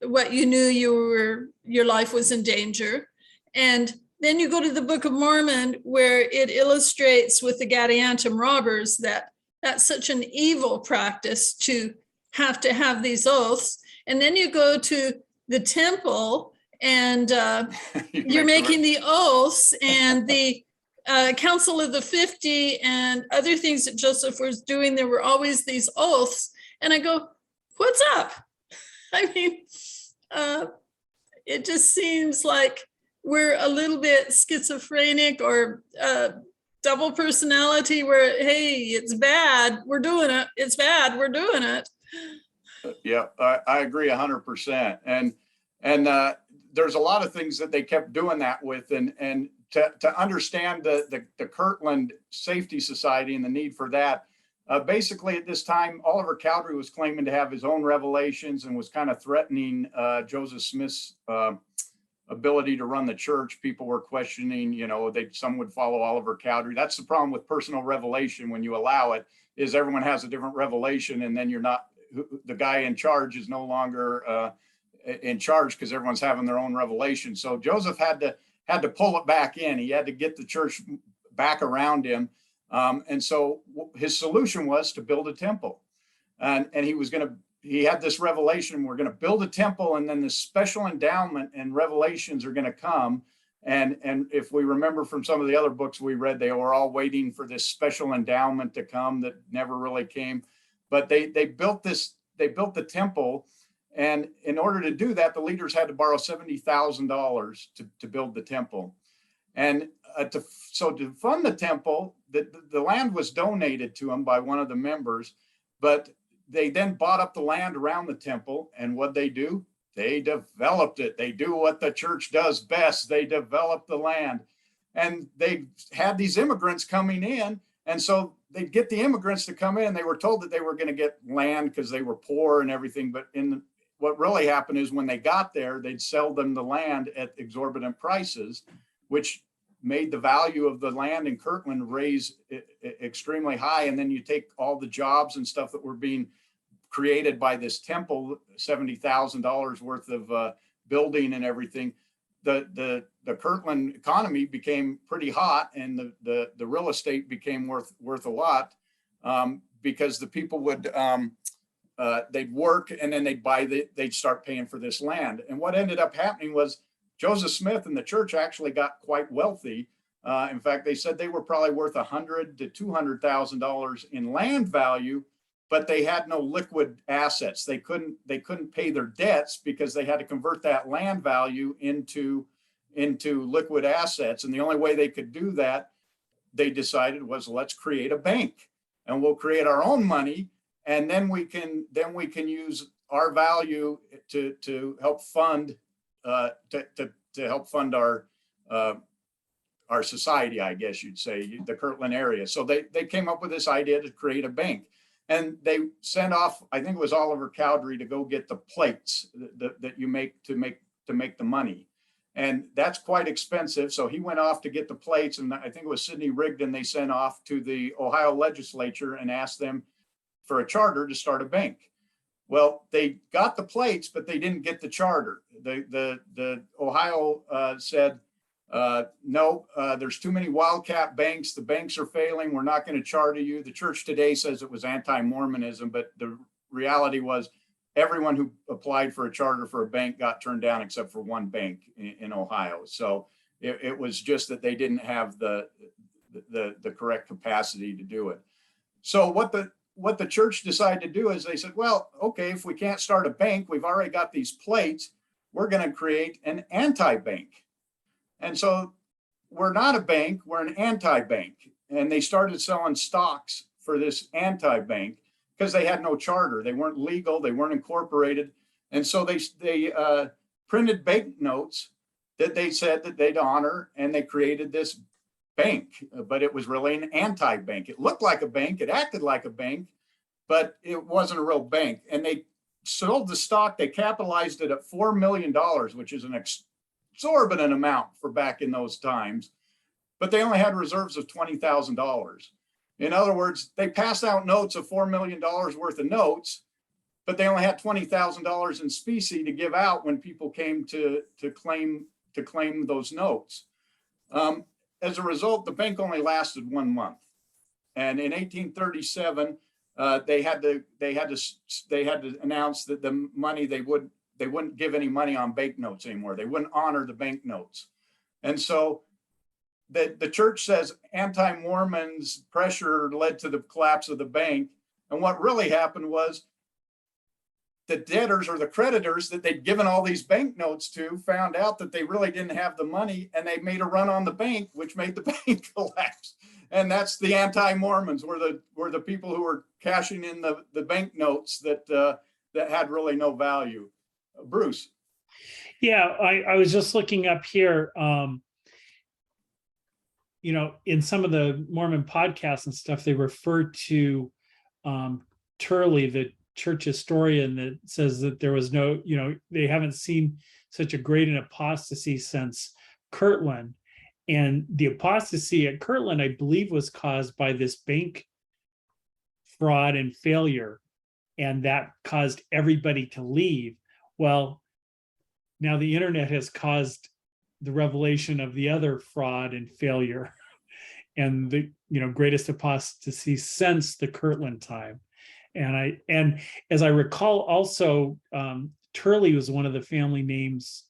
what you knew, your life was in danger. And then you go to the Book of Mormon, where it illustrates with the Gadiantum robbers that that's such an evil practice to have these oaths. And then you go to the temple, and you're making the oaths, and the Council of the 50 and other things that Joseph was doing. There were always these oaths. And I go, what's up? I mean, it just seems like we're a little bit schizophrenic or double personality, where, hey, it's bad, we're doing it. It's bad, we're doing it. Yeah, I agree 100%. And there's a lot of things that they kept doing that with, and to understand the Kirtland Safety Society and the need for that. Basically, at this time, Oliver Cowdery was claiming to have his own revelations and was kind of threatening Joseph Smith's ability to run the church. People were questioning, some would follow Oliver Cowdery. That's the problem with personal revelation. When you allow it, is everyone has a different revelation, and then the guy in charge is no longer in charge because everyone's having their own revelation. So Joseph had to pull it back in. He had to get the church back around him. And so his solution was to build a temple. And he had this revelation: we're going to build a temple, and then this special endowment and revelations are going to come. And if we remember from some of the other books we read, they were all waiting for this special endowment to come that never really came. But they built the temple. And in order to do that, the leaders had to borrow $70,000 to build the temple. And to fund the temple, the land was donated to them by one of the members, but they then bought up the land around the temple. And what they do? They developed it. They do what the church does best. They developed the land. And they had these immigrants coming in. And so they'd get the immigrants to come in. They were told that they were going to get land because they were poor and everything. But what really happened is when they got there, they'd sell them the land at exorbitant prices, which made the value of the land in Kirtland raise extremely high. And then you take all the jobs and stuff that were being created by this temple, $70,000 worth of building and everything. The Kirtland economy became pretty hot, and the real estate became worth a lot because the people would they'd work, and then they'd start paying for this land. And what ended up happening was Joseph Smith and the church actually got quite wealthy. In fact, they said they were probably worth $100,000 to $200,000 in land value, but they had no liquid assets. They couldn't pay their debts because they had to convert that land value into liquid assets. And the only way they could do that, they decided, was let's create a bank, and we'll create our own money, and then we can use our value to help fund our society, I guess you'd say, the Kirtland area. So they came up with this idea to create a bank. And they sent off, I think it was Oliver Cowdery, to go get the plates that you make to make the money. And that's quite expensive. So he went off to get the plates, and I think it was Sidney Rigdon they sent off to the Ohio legislature and asked them for a charter to start a bank. Well, they got the plates, but they didn't get the charter. The Ohio said, no, there's too many wildcat banks. The banks are failing. We're not going to charter you. The church today says it was anti-Mormonism, but the reality was everyone who applied for a charter for a bank got turned down except for one bank in Ohio. So it was just that they didn't have the correct capacity to do it. So what the church decided to do is they said, well, okay, if we can't start a bank, we've already got these plates, we're going to create an anti-bank. And so we're not a bank, we're an anti-bank. And they started selling stocks for this anti-bank because they had no charter. They weren't legal, they weren't incorporated. And so they printed banknotes that they said that they'd honor, and they created this bank, but it was really an anti-bank. It looked like a bank, it acted like a bank, but it wasn't a real bank. And they sold the stock, they capitalized it at $4 million, which is an exorbitant amount for back in those times, but they only had reserves of $20,000. In other words, they passed out notes of $4 million worth of notes, but they only had $20,000 in specie to give out when people came to claim those notes. As a result, the bank only lasted 1 month, and in 1837, they had to announce that the money they wouldn't give any money on banknotes anymore. They wouldn't honor the banknotes, and so the church says anti-Mormons pressure led to the collapse of the bank. And what really happened was the debtors or the creditors that they'd given all these banknotes to found out that they really didn't have the money, and they made a run on the bank, which made the bank collapse. And that's the anti-Mormons, were the people who were cashing in the banknotes that had really no value. Bruce. Yeah, I was just looking up here. In some of the Mormon podcasts and stuff, they refer to Turley, the church historian, that says that there was no, they haven't seen such a great an apostasy since Kirtland. And the apostasy at Kirtland, I believe, was caused by this bank fraud and failure. And that caused everybody to leave. Well, now the internet has caused the revelation of the other fraud and failure and the greatest apostasy since the Kirtland time. And as I recall, also Turley was one of the family names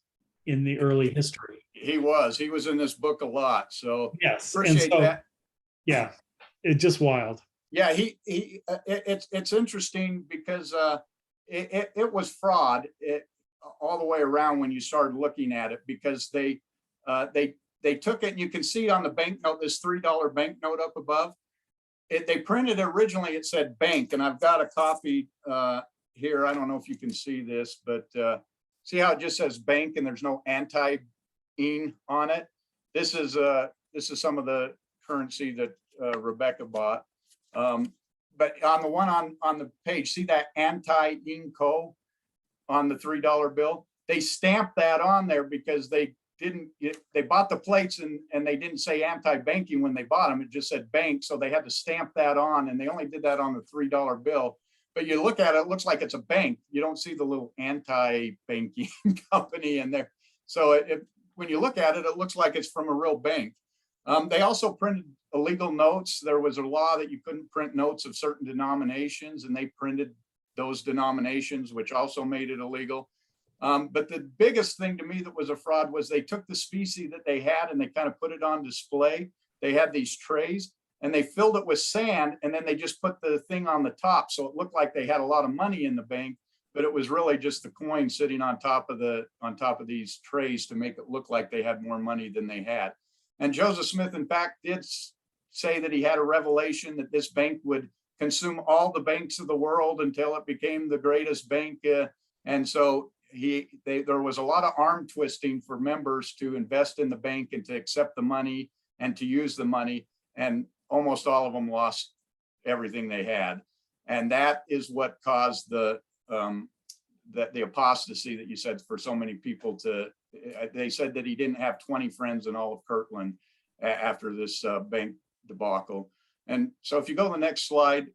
in the early history. He was in this book a lot. So yes, appreciate that. Yeah, it's just wild. Yeah, it's interesting because it was fraud all the way around when you started looking at it, because they took it, and you can see on the banknote, this $3 banknote up above, they printed originally, it said bank, and I've got a copy here. I don't know if you can see this, but see how it just says bank and there's no anti-ing on it. This is some of the currency that Rebecca bought. But on the one on the page, see that anti-ing co on the $3 bill? They stamped that on there because they bought the plates and they didn't say anti-banking when they bought them. It just said bank. So they had to stamp that on, and they only did that on the $3 bill. But you look at it, it looks like it's a bank. You don't see the little anti-banking company in there. So when you look at it, it looks like it's from a real bank. They also printed illegal notes. There was a law that you couldn't print notes of certain denominations, and they printed those denominations, which also made it illegal. But the biggest thing to me that was a fraud was they took the specie that they had and they kind of put it on display. They had these trays and they filled it with sand, and then they just put the thing on the top. So it looked like they had a lot of money in the bank, but it was really just the coin sitting on top of these trays to make it look like they had more money than they had. And Joseph Smith, in fact, did say that he had a revelation that this bank would consume all the banks of the world until it became the greatest bank. And so there was a lot of arm twisting for members to invest in the bank and to accept the money and to use the money. And almost all of them lost everything they had. And that is what caused the apostasy that you said for so many people to, they said that he didn't have 20 friends in all of Kirtland after this bank debacle. And so if you go to the next slide,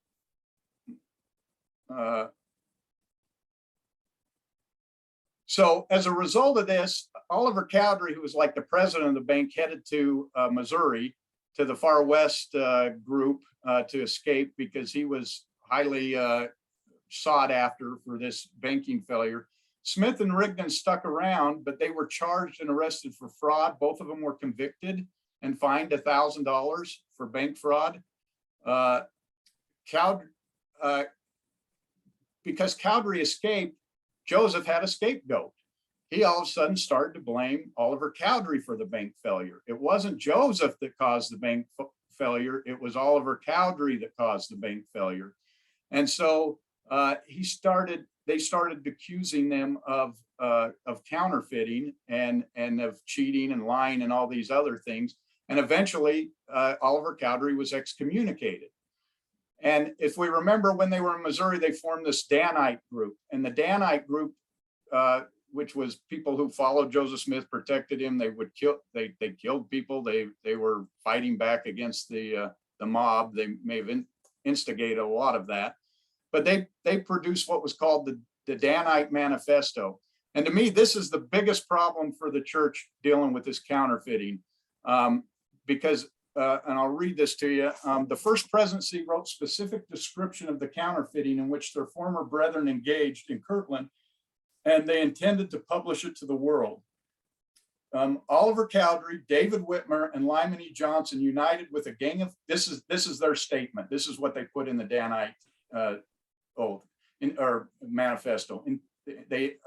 so as a result of this, Oliver Cowdery, who was like the president of the bank, headed to Missouri, to the Far West group to escape because he was highly sought after for this banking failure. Smith and Rigdon stuck around, but they were charged and arrested for fraud. Both of them were convicted and fined $1,000 for bank fraud. Because Cowdery escaped, Joseph had a scapegoat. He all of a sudden started to blame Oliver Cowdery for the bank failure. It wasn't Joseph that caused the bank failure. It was Oliver Cowdery that caused the bank failure. And so they started accusing them of counterfeiting and of cheating and lying and all these other things. And eventually Oliver Cowdery was excommunicated. And if we remember, when they were in Missouri, they formed this Danite group. And the Danite group, which was people who followed Joseph Smith, protected him. They would kill. They killed people. They were fighting back against the mob. They may have instigated a lot of that. But they produced what was called the Danite Manifesto. And to me, this is the biggest problem for the church dealing with this counterfeiting, because. And I'll read this to you. The First Presidency wrote specific description of the counterfeiting in which their former brethren engaged in Kirtland, and they intended to publish it to the world. Oliver Cowdery, David Whitmer, and Lyman E. Johnson united with a gang of, this is their statement. This is what they put in the Danite oath or manifesto. They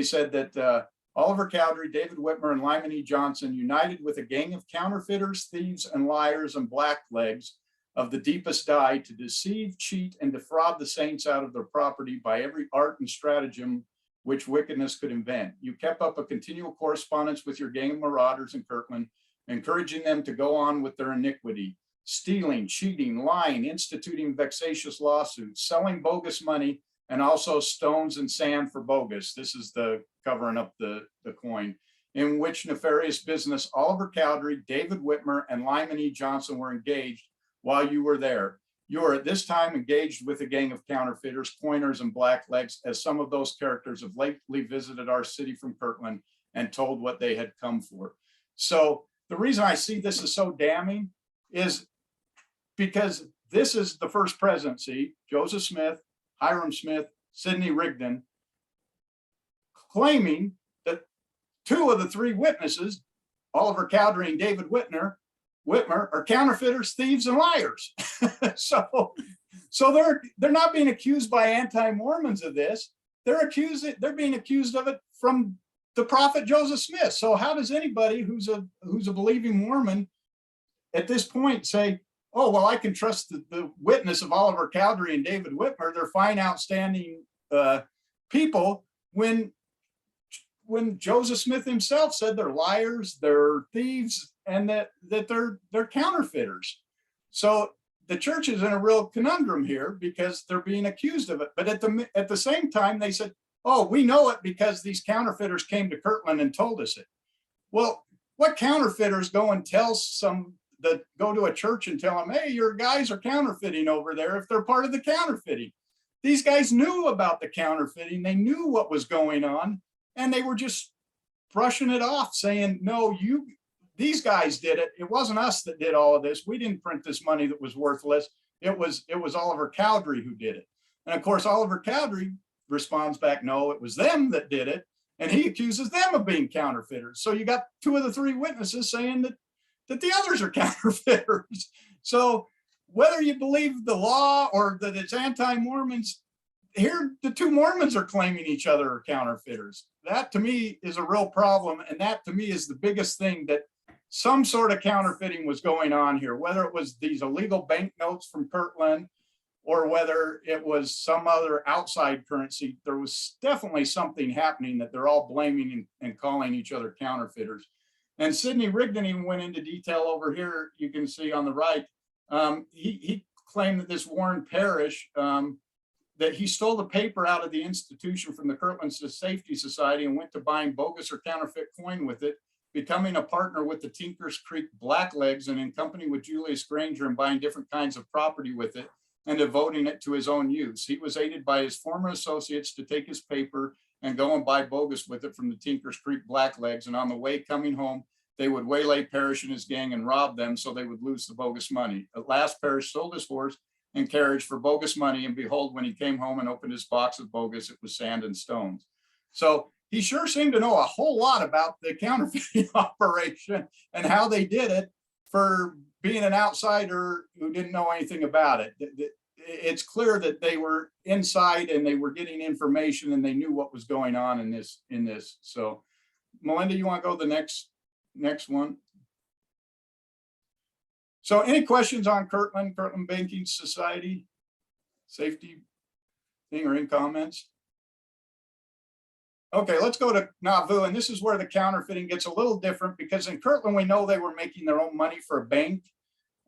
said that Oliver Cowdery, David Whitmer, and Lyman E. Johnson united with a gang of counterfeiters, thieves, and liars and blacklegs of the deepest dye to deceive, cheat, and defraud the saints out of their property by every art and stratagem which wickedness could invent. You kept up a continual correspondence with your gang of marauders in Kirtland, encouraging them to go on with their iniquity, stealing, cheating, lying, instituting vexatious lawsuits, selling bogus money, and also stones and sand for bogus. This is the covering up the coin, in which nefarious business Oliver Cowdery, David Whitmer, and Lyman E. Johnson were engaged while you were there. You are at this time engaged with a gang of counterfeiters, coiners, and blacklegs, as some of those characters have lately visited our city from Kirtland and told what they had come for. So the reason I see this as so damning is because this is the First Presidency, Joseph Smith, Hiram Smith, Sidney Rigdon, claiming that two of the three witnesses, Oliver Cowdery and David Whitmer, are counterfeiters, thieves, and liars. so they're not being accused by anti-Mormons of this. They're being accused of it from the prophet Joseph Smith. So how does anybody who's a believing Mormon at this point say, oh, well, I can trust the witness of Oliver Cowdery and David Whitmer? They're fine, outstanding people, when Joseph Smith himself said they're liars, they're thieves, and that they're counterfeiters. So the church is in a real conundrum here because they're being accused of it. But at the same time, they said, oh, we know it because these counterfeiters came to Kirtland and told us it. Well, what counterfeiters go and tell go to a church and tell them, hey, your guys are counterfeiting over there if they're part of the counterfeiting? These guys knew about the counterfeiting. They knew what was going on, and they were just brushing it off, saying, no, these guys did it. It wasn't us that did all of this. We didn't print this money that was worthless. It was Oliver Cowdery who did it. And of course, Oliver Cowdery responds back, no, it was them that did it. And he accuses them of being counterfeiters. So you got two of the three witnesses saying that the others are counterfeiters. So whether you believe the law or that it's anti-Mormons, here the two Mormons are claiming each other are counterfeiters. That to me is a real problem. And that to me is the biggest thing, that some sort of counterfeiting was going on here, whether it was these illegal banknotes from Kirtland or whether it was some other outside currency. There was definitely something happening that they're all blaming and calling each other counterfeiters. And Sidney Rigdon even went into detail over here. You can see on the right, he claimed that this Warren Parrish, that he stole the paper out of the institution from the Kirtland Safety Society and went to buying bogus or counterfeit coin with it, becoming a partner with the Tinkers Creek Blacklegs and in company with Julius Granger and buying different kinds of property with it and devoting it to his own use. He was aided by his former associates to take his paper and go and buy bogus with it from the Tinkers Creek Blacklegs. And on the way coming home, they would waylay Parrish and his gang and rob them so they would lose the bogus money. At last, Parrish sold his horse and carriage for bogus money. And behold, when he came home and opened his box of bogus, it was sand and stones. So he sure seemed to know a whole lot about the counterfeiting operation and how they did it for being an outsider who didn't know anything about it. It's clear that they were inside and they were getting information and they knew what was going on in this. So Melinda, you want to go to the next one? So any questions on Kirtland Banking Society safety thing or any comments? Okay, let's go to Nauvoo. And this is where the counterfeiting gets a little different because in Kirtland, we know they were making their own money for a bank.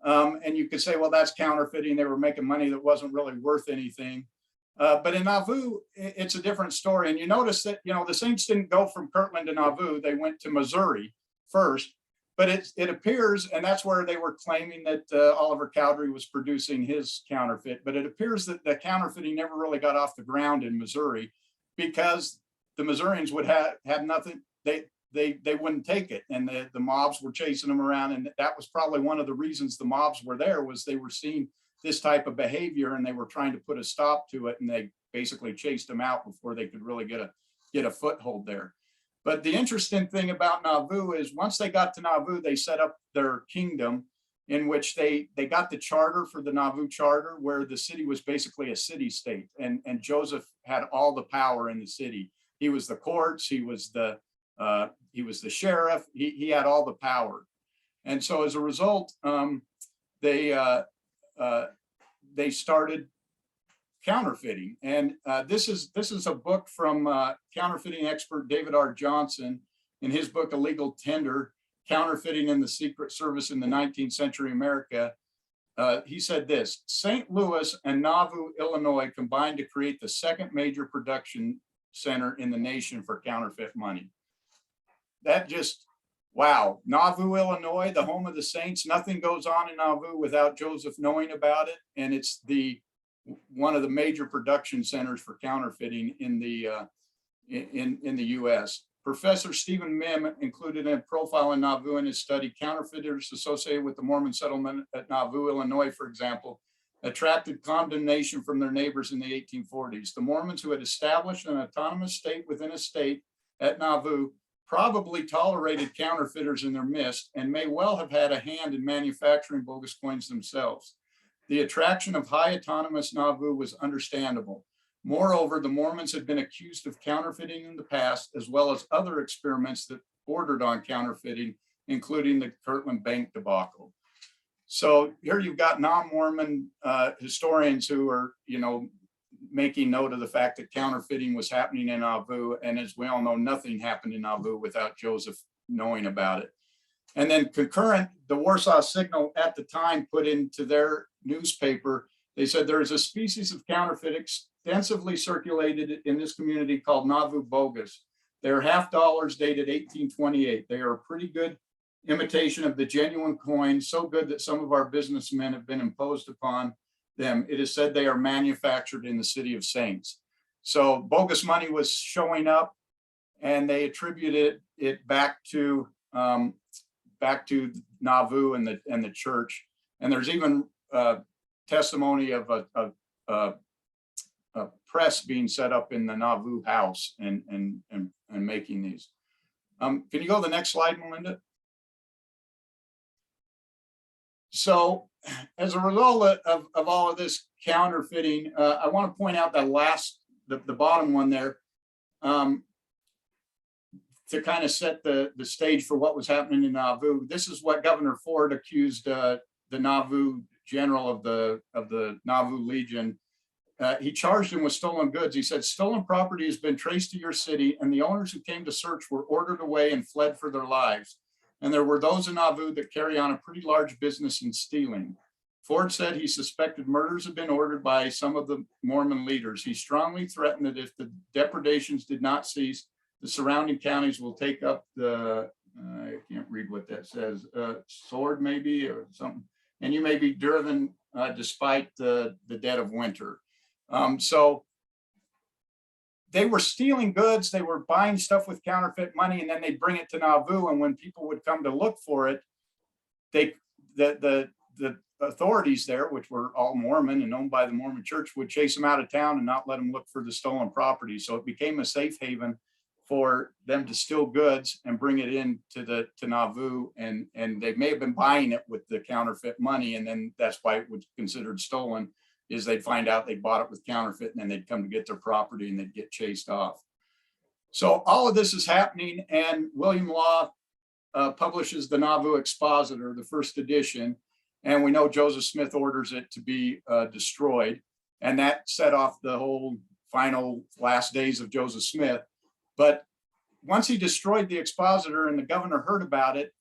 And you could say, well, that's counterfeiting. They were making money that wasn't really worth anything. But in Nauvoo, it's a different story. And you notice that, the Saints didn't go from Kirtland to Nauvoo. They went to Missouri first. But it appears, and that's where they were claiming that Oliver Cowdery was producing his counterfeit. But it appears that the counterfeiting never really got off the ground in Missouri because the Missourians would have nothing. They wouldn't take it, and the mobs were chasing them around, and that was probably one of the reasons the mobs were there, was they were seeing this type of behavior and they were trying to put a stop to it, and they basically chased them out before they could really get a foothold there. But the interesting thing about Nauvoo is once they got to Nauvoo, they set up their kingdom in which they got the charter for the Nauvoo charter, where the city was basically a city state, and Joseph had all the power in the city. He was the courts, he was the sheriff, he had all the power. And so as a result, they started counterfeiting. And this is a book from counterfeiting expert David R. Johnson in his book, Illegal Tender, Counterfeiting in the Secret Service in the 19th Century America. He said this: St. Louis and Nauvoo, Illinois combined to create the second major production center in the nation for counterfeit money. That just, wow. Nauvoo, Illinois, the home of the Saints. Nothing goes on in Nauvoo without Joseph knowing about it. And it's one of the major production centers for counterfeiting in the US. Professor Stephen Mihm included a profile in Nauvoo in his study. Counterfeiters associated with the Mormon settlement at Nauvoo, Illinois, for example, attracted condemnation from their neighbors in the 1840s. The Mormons, who had established an autonomous state within a state at Nauvoo, probably tolerated counterfeiters in their midst and may well have had a hand in manufacturing bogus coins themselves. The attraction of high autonomous Nauvoo was understandable. Moreover, the Mormons had been accused of counterfeiting in the past, as well as other experiments that bordered on counterfeiting, including the Kirtland Bank debacle. So here you've got non-Mormon historians who are, making note of the fact that counterfeiting was happening in Nauvoo. And as we all know, nothing happened in Nauvoo without Joseph knowing about it. And then concurrent, the Warsaw Signal at the time put into their newspaper, they said there is a species of counterfeit extensively circulated in this community called Nauvoo bogus. They are half dollars dated 1828. They are a pretty good imitation of the genuine coin, so good that some of our businessmen have been imposed upon them. It is said they are manufactured in the city of Saints. So bogus money was showing up, and they attributed it back to Nauvoo and the church. And there's even testimony of a press being set up in the Nauvoo house and making these. Can you go to the next slide, Melinda? So as a result of all of this counterfeiting, I want to point out that the bottom one there, to kind of set the stage for what was happening in Nauvoo. This is what Governor Ford accused the Nauvoo general of the Nauvoo Legion. He charged him with stolen goods. He said, stolen property has been traced to your city, and the owners who came to search were ordered away and fled for their lives. And there were those in Nauvoo that carry on a pretty large business in stealing. Ford said he suspected murders had been ordered by some of the Mormon leaders. He strongly threatened that if the depredations did not cease, the surrounding counties will take up the, I can't read what that says, sword maybe or something, and you may be driven despite the dead of winter. So they were stealing goods, they were buying stuff with counterfeit money, and then they bring it to Nauvoo, and when people would come to look for it, the authorities there, which were all Mormon and owned by the Mormon church, would chase them out of town and not let them look for the stolen property. So it became a safe haven for them to steal goods and bring it in to Nauvoo, and they may have been buying it with the counterfeit money, and then that's why it was considered stolen, is they'd find out they bought it with counterfeit, and then they'd come to get their property and they'd get chased off. So all of this is happening, and William Law publishes the Nauvoo Expositor, the first edition, and we know Joseph Smith orders it to be destroyed, and that set off the whole final last days of Joseph Smith. But once he destroyed the Expositor and the governor heard about it,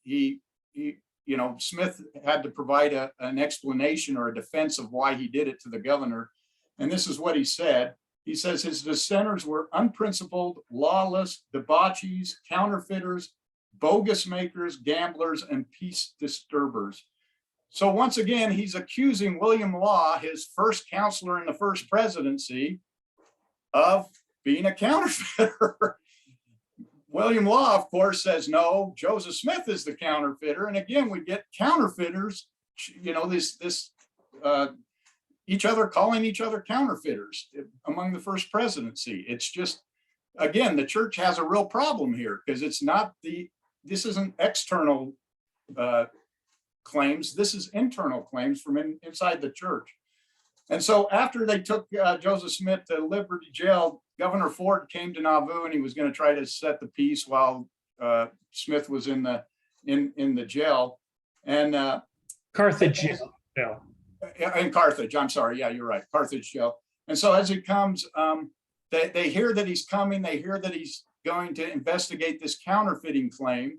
Smith had to provide an explanation or a defense of why he did it to the governor. And this is what he said. He says his dissenters were unprincipled, lawless, debauchees, counterfeiters, bogus makers, gamblers, and peace disturbers. So once again, he's accusing William Law, his first counselor in the first presidency, of being a counterfeiter. William Law, of course, says, no, Joseph Smith is the counterfeiter. And again, we get counterfeiters, each other calling each other counterfeiters among the first presidency. It's just, again, the church has a real problem here, because this isn't external claims, this is internal claims from inside the church. And so after they took Joseph Smith to Liberty Jail, Governor Ford came to Nauvoo, and he was going to try to set the peace while Smith was in the jail. And Carthage jail. In Carthage, I'm sorry. Yeah, you're right. Carthage jail. And so as he comes, they hear that he's coming. They hear that he's going to investigate this counterfeiting claim.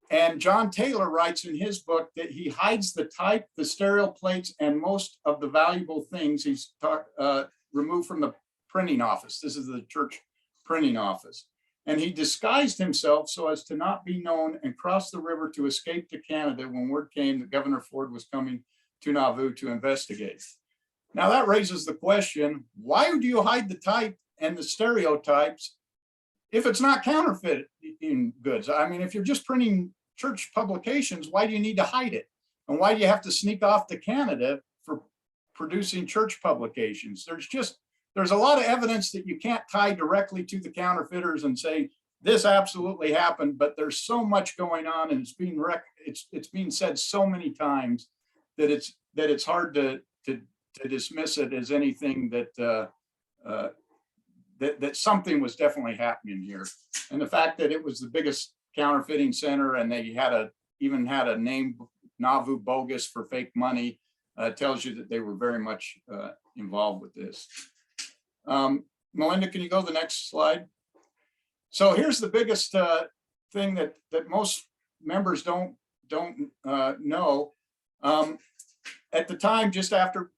And John Taylor writes in his book that he hides the type, the stereo plates, and most of the valuable things he's removed from the printing office. This is the church printing office. And he disguised himself so as to not be known and crossed the river to escape to Canada when word came that Governor Ford was coming to Nauvoo to investigate. Now that raises the question, why do you hide the type and the stereotypes if it's not counterfeiting goods? I mean, if you're just printing church publications, why do you need to hide it? And why do you have to sneak off to Canada for producing church publications? There's a lot of evidence that you can't tie directly to the counterfeiters and say this absolutely happened, but there's so much going on, and it's being said so many times that it's hard to dismiss it as anything that something was definitely happening here. And the fact that it was the biggest counterfeiting center, and they even had a name, Nauvoo Bogus, for fake money, tells you that they were very much involved with this. Melinda, can you go to the next slide? So here's the biggest thing that most members don't know. At the time, just after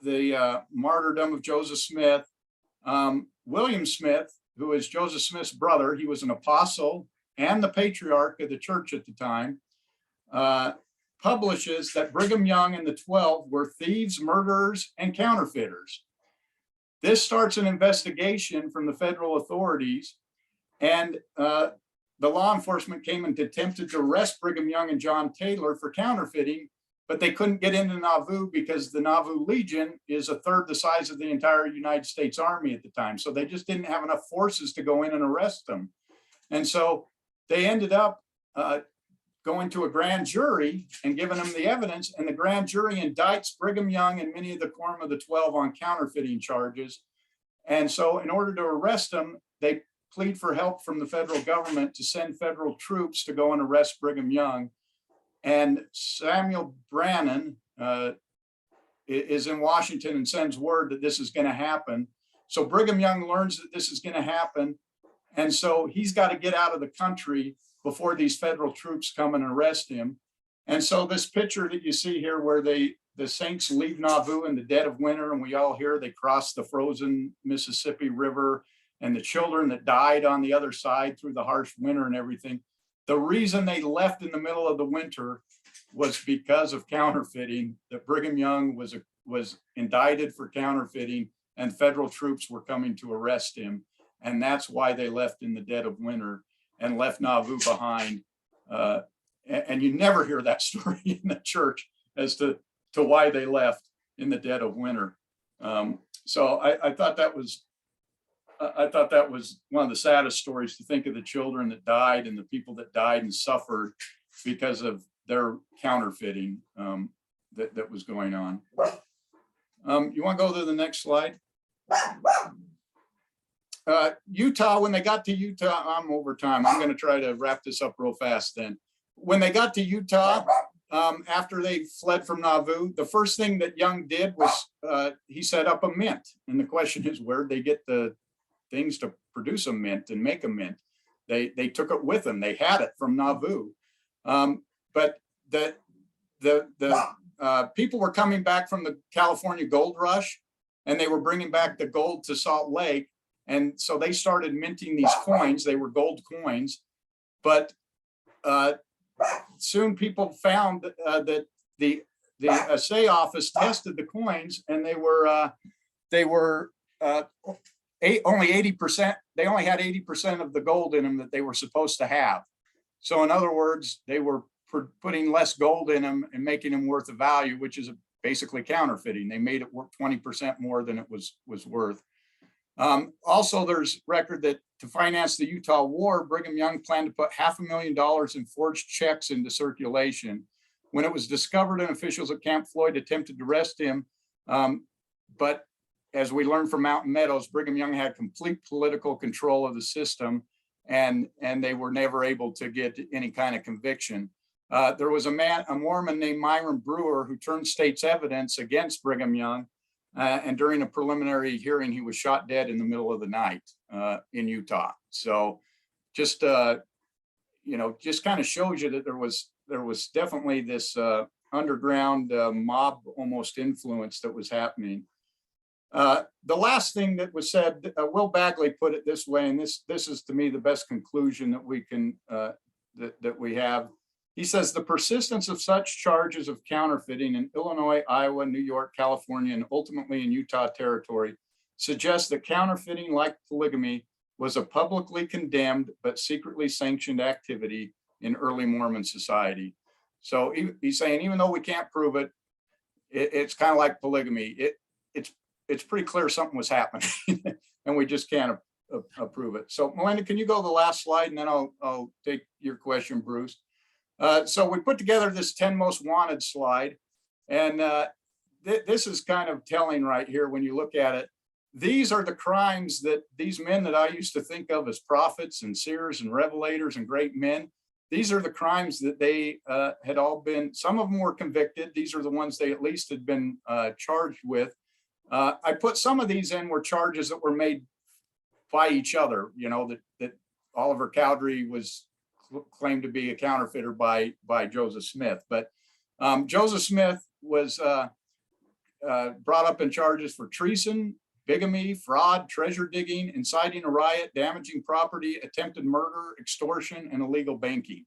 the martyrdom of Joseph Smith, William Smith, who is Joseph Smith's brother, he was an apostle and the patriarch of the church at the time, publishes that Brigham Young and the 12 were thieves, murderers, and counterfeiters. This starts an investigation from the federal authorities, and the law enforcement came and attempted to arrest Brigham Young and John Taylor for counterfeiting, but they couldn't get into Nauvoo because the Nauvoo Legion is a third the size of the entire United States Army at the time. So they just didn't have enough forces to go in and arrest them. And so they ended up going to a grand jury and giving them the evidence, and the grand jury indicts Brigham Young and many of the Quorum of the 12 on counterfeiting charges. And so in order to arrest them, they plead for help from the federal government to send federal troops to go and arrest Brigham Young. And Samuel Brannan is in Washington and sends word that this is going to happen. So Brigham Young learns that this is going to happen. And so he's got to get out of the country before these federal troops come and arrest him. And so this picture that you see here where the saints leave Nauvoo in the dead of winter, and we all hear they cross the frozen Mississippi River, and the children that died on the other side through the harsh winter and everything. The reason they left in the middle of the winter was because of counterfeiting. That Brigham Young was indicted for counterfeiting, and federal troops were coming to arrest him. And that's why they left in the dead of winter and left Nauvoo behind. And you never hear that story in the church as to why they left in the dead of winter. So I thought that was one of the saddest stories, to think of the children that died and the people that died and suffered because of their counterfeiting that was going on. You want to go to the next slide? Utah, when they got to Utah, I'm over time. I'm going to try to wrap this up real fast then. When they got to Utah, after they fled from Nauvoo, the first thing that Young did was he set up a mint. And the question is, where'd they get the things to produce a mint and make a mint? They took it with them. They had it from Nauvoo. But the people were coming back from the California gold rush, and they were bringing back the gold to Salt Lake. And so they started minting these coins. They were gold coins, but soon people found that the assay office tested the coins, and they were only 80%. They only had 80% of the gold in them that they were supposed to have. So in other words, they were putting less gold in them and making them worth a value, which is basically counterfeiting. They made it worth 20% more than it was worth. Also, there's record that to finance the Utah war, Brigham Young planned to put $500,000 in forged checks into circulation. When it was discovered, and officials at Camp Floyd attempted to arrest him, but as we learned from Mountain Meadows, Brigham Young had complete political control of the system, and they were never able to get any kind of conviction. There was a Mormon named Myron Brewer who turned state's evidence against Brigham Young. And during a preliminary hearing, he was shot dead in the middle of the night in Utah. So just, just kind of shows you that there was definitely this underground mob almost influence that was happening. The last thing that was said, Will Bagley put it this way, and this is to me the best conclusion that we can, that we have. He says, the persistence of such charges of counterfeiting in Illinois, Iowa, New York, California, and ultimately in Utah territory suggests that counterfeiting, like polygamy, was a publicly condemned but secretly sanctioned activity in early Mormon society. So he's saying, even though we can't prove it, it's kind of like polygamy. It's pretty clear something was happening and we just can't approve it. So Melinda, can you go to the last slide, and then I'll take your question, Bruce. So we put together this 10 most wanted slide, and this is kind of telling right here when you look at it. These are the crimes that these men that I used to think of as prophets and seers and revelators and great men, these are the crimes that they had all been, some of them were convicted. These are the ones they at least had been charged with. I put some of these in were charges that were made by each other, that Oliver Cowdery was claimed to be a counterfeiter by Joseph Smith. But Joseph Smith was brought up in charges for treason, bigamy, fraud, treasure digging, inciting a riot, damaging property, attempted murder, extortion, and illegal banking.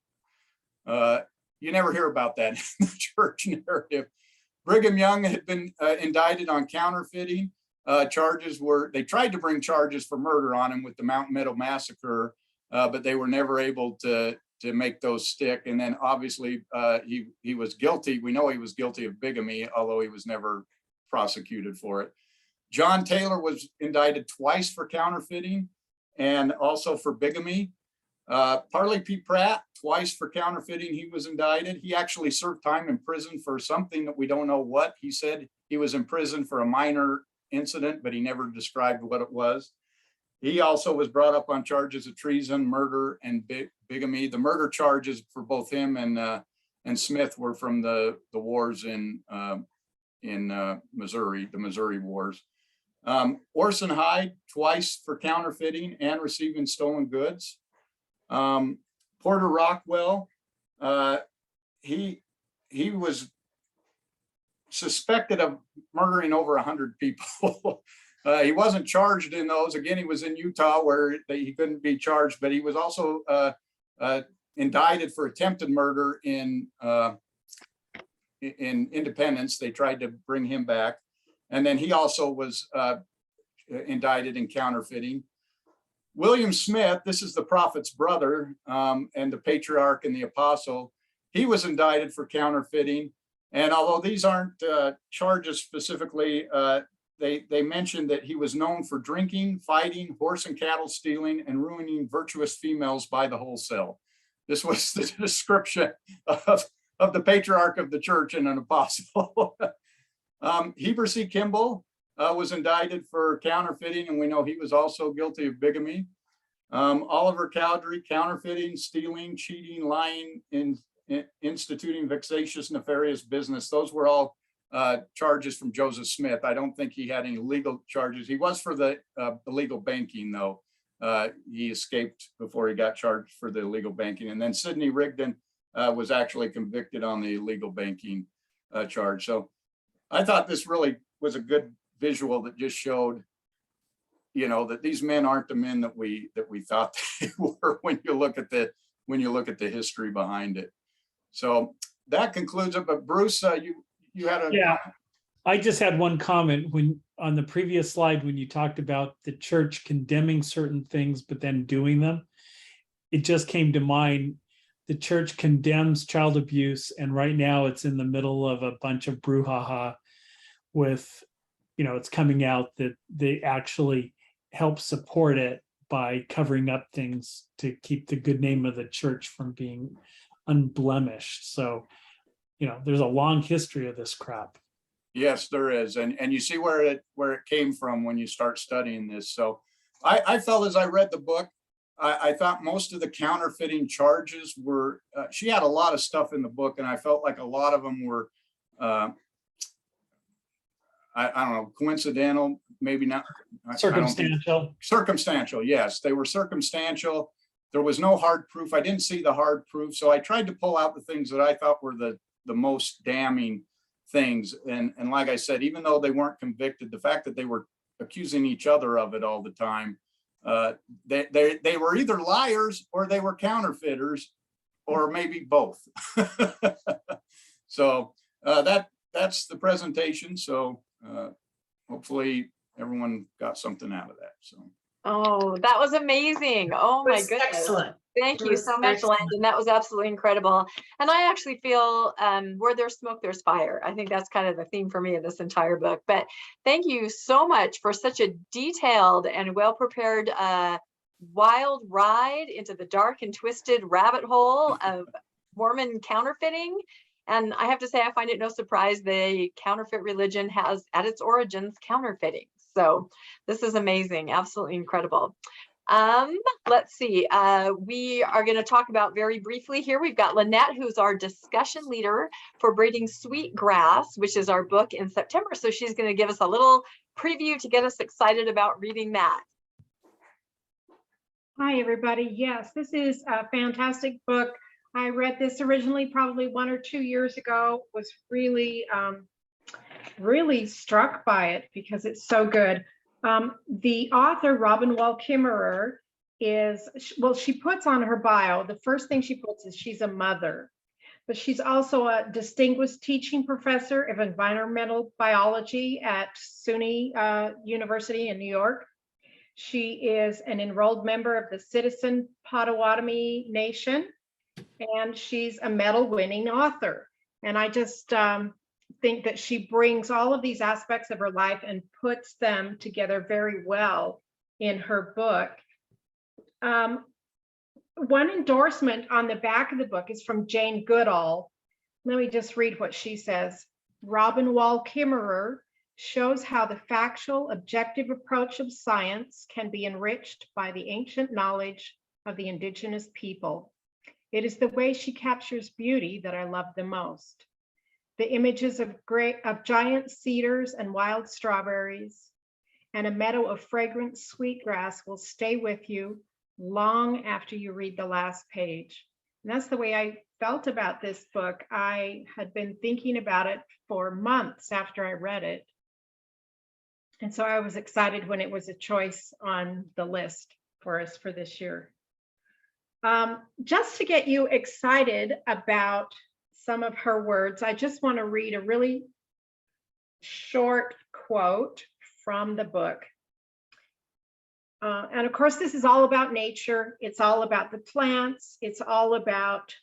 You never hear about that in the church narrative. Brigham Young had been indicted on counterfeiting. They tried to bring charges for murder on him with the Mountain Meadow Massacre, but they were never able to make those stick. And then obviously he was guilty. We know he was guilty of bigamy, although he was never prosecuted for it. John Taylor was indicted twice for counterfeiting and also for bigamy. Parley P. Pratt, twice for counterfeiting, he was indicted. He actually served time in prison for something that we don't know what. He said he was in prison for a minor incident, but he never described what it was. He also was brought up on charges of treason, murder, and bigamy. The murder charges for both him and Smith were from the wars in Missouri, the Missouri Wars. Orson Hyde, twice for counterfeiting and receiving stolen goods. Porter Rockwell, he he was suspected of murdering over 100 people. He wasn't charged in those. Again, he was in Utah where he couldn't be charged, but he was also indicted for attempted murder in Independence. They tried to bring him back. And then he also was indicted in counterfeiting. William Smith, this is the prophet's brother and the patriarch and the apostle. He was indicted for counterfeiting. And although these aren't charges specifically, they mentioned that he was known for drinking, fighting, horse and cattle stealing, and ruining virtuous females by the wholesale. This was the description of the patriarch of the church and an apostle. Heber C. Kimball was indicted for counterfeiting, and we know he was also guilty of bigamy. Oliver Cowdery, counterfeiting, stealing, cheating, lying, instituting vexatious, nefarious business. Those were all charges from Joseph Smith. I don't think he had any legal charges. He was for the illegal banking, though. He escaped before he got charged for the illegal banking. And then Sidney Rigdon was actually convicted on the illegal banking charge. So I thought this really was a good visual that just showed, you know, that these men aren't the men that we thought they were when you look at the history behind it. So that concludes it. But Bruce, you had a yeah. I just had one comment when on the previous slide when you talked about the church condemning certain things but then doing them. It just came to mind. The church condemns child abuse, and right now it's in the middle of a bunch of brouhaha with, you know, it's coming out that they actually help support it by covering up things to keep the good name of the church from being unblemished. So, you know, there's a long history of this crap. Yes, there is. And you see where it came from when you start studying this. So I felt as I read the book, I thought most of the counterfeiting charges were, she had a lot of stuff in the book, and I felt like a lot of them were, I don't know, coincidental, maybe not. Circumstantial. Circumstantial, yes. They were circumstantial. There was no hard proof. I didn't see the hard proof. So I tried to pull out the things that I thought were the most damning things. And like I said, even though they weren't convicted, the fact that they were accusing each other of it all the time, they were either liars or they were counterfeiters, or maybe both. So that's the presentation. So hopefully everyone got something out of that. So. Oh, that was amazing. Oh my goodness. Excellent. Thank you so much, Landon. That was absolutely incredible. And I actually feel where there's smoke, there's fire. I think that's kind of the theme for me of this entire book. But thank you so much for such a detailed and well-prepared wild ride into the dark and twisted rabbit hole of Mormon counterfeiting. And I have to say, I find it no surprise the counterfeit religion has at its origins counterfeiting. So this is amazing, absolutely incredible. Let's see, we are going to talk about very briefly here. We've got Lynette, who's our discussion leader for Breeding Sweetgrass, which is our book in September. So she's going to give us a little preview to get us excited about reading that. Hi, everybody. Yes, this is a fantastic book. I read this originally probably 1 or 2 years ago, was really, really struck by it because it's so good. The author, Robin Wall Kimmerer, is, well, she puts on her bio, the first thing she puts is she's a mother, but she's also a distinguished teaching professor of environmental biology at SUNY University in New York. She is an enrolled member of the Citizen Potawatomi Nation, and she's a medal-winning author. And I just think that she brings all of these aspects of her life and puts them together very well in her book. One endorsement on the back of the book is from Jane Goodall. Let me just read what she says. Robin Wall Kimmerer shows how the factual, objective approach of science can be enriched by the ancient knowledge of the indigenous people. It is the way she captures beauty that I love the most. The images of giant cedars and wild strawberries and a meadow of fragrant sweetgrass will stay with you long after you read the last page. And that's the way I felt about this book. I had been thinking about it for months after I read it. And so I was excited when it was a choice on the list for us for this year. Just to get you excited about some of her words, I just want to read a really short quote from the book. And of course, this is all about nature. It's all about the plants. It's all about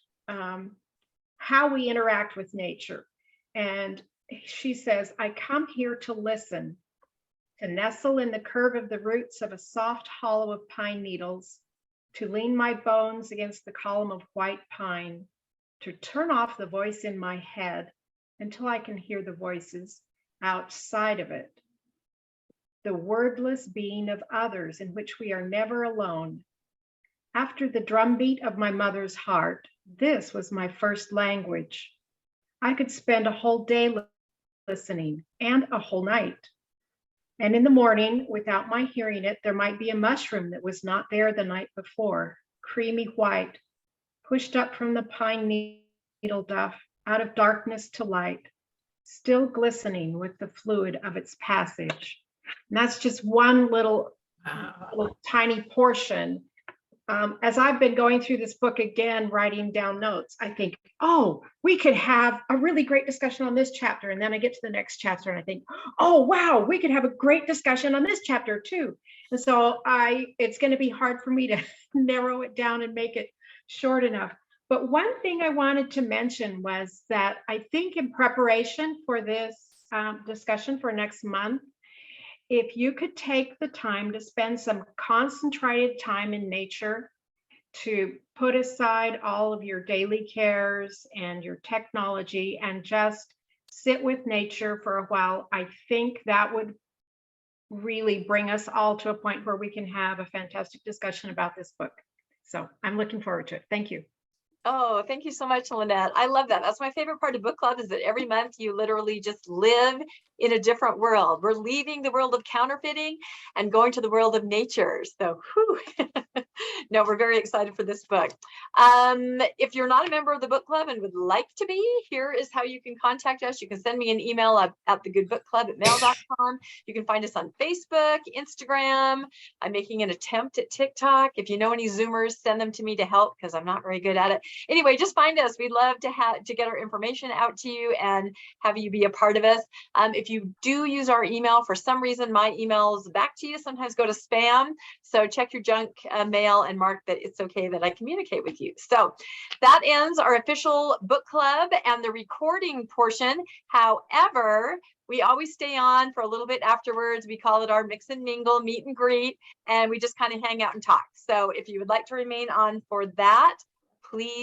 how we interact with nature. And she says, I come here to listen, to nestle in the curve of the roots of a soft hollow of pine needles, to lean my bones against the column of white pine, to turn off the voice in my head until I can hear the voices outside of it. The wordless being of others in which we are never alone. After the drumbeat of my mother's heart, this was my first language. I could spend a whole day listening and a whole night. And in the morning, without my hearing it, there might be a mushroom that was not there the night before, creamy white, pushed up from the pine needle duff, out of darkness to light, still glistening with the fluid of its passage. And that's just one little tiny portion. As I've been going through this book again, writing down notes, I think, oh, we could have a really great discussion on this chapter. And then I get to the next chapter and I think, oh, wow, we could have a great discussion on this chapter too. And so it's going to be hard for me to narrow it down and make it short enough. But one thing I wanted to mention was that I think in preparation for this discussion for next month, if you could take the time to spend some concentrated time in nature, to put aside all of your daily cares and your technology and just sit with nature for a while, I think that would really bring us all to a point where we can have a fantastic discussion about this book. So I'm looking forward to it. Thank you. Oh, thank you so much, Lynette. I love that. That's my favorite part of book club, is that every month you literally just live in a different world. We're leaving the world of counterfeiting and going to the world of nature. So, whew. No, we're very excited for this book. If you're not a member of the book club and would like to be, here is how you can contact us. You can send me an email at thegoodbookclub@mail.com. You can find us on Facebook, Instagram. I'm making an attempt at TikTok. If you know any Zoomers, send them to me to help, because I'm not very good at it. Anyway, just find us. We'd love to get our information out to you and have you be a part of us. If you do use our email, for some reason, my emails back to you sometimes go to spam. So check your junk mail and mark that it's okay that I communicate with you. So that ends our official book club and the recording portion. However, we always stay on for a little bit afterwards. We call it our mix and mingle, meet and greet, and we just kind of hang out and talk. So if you would like to remain on for that, please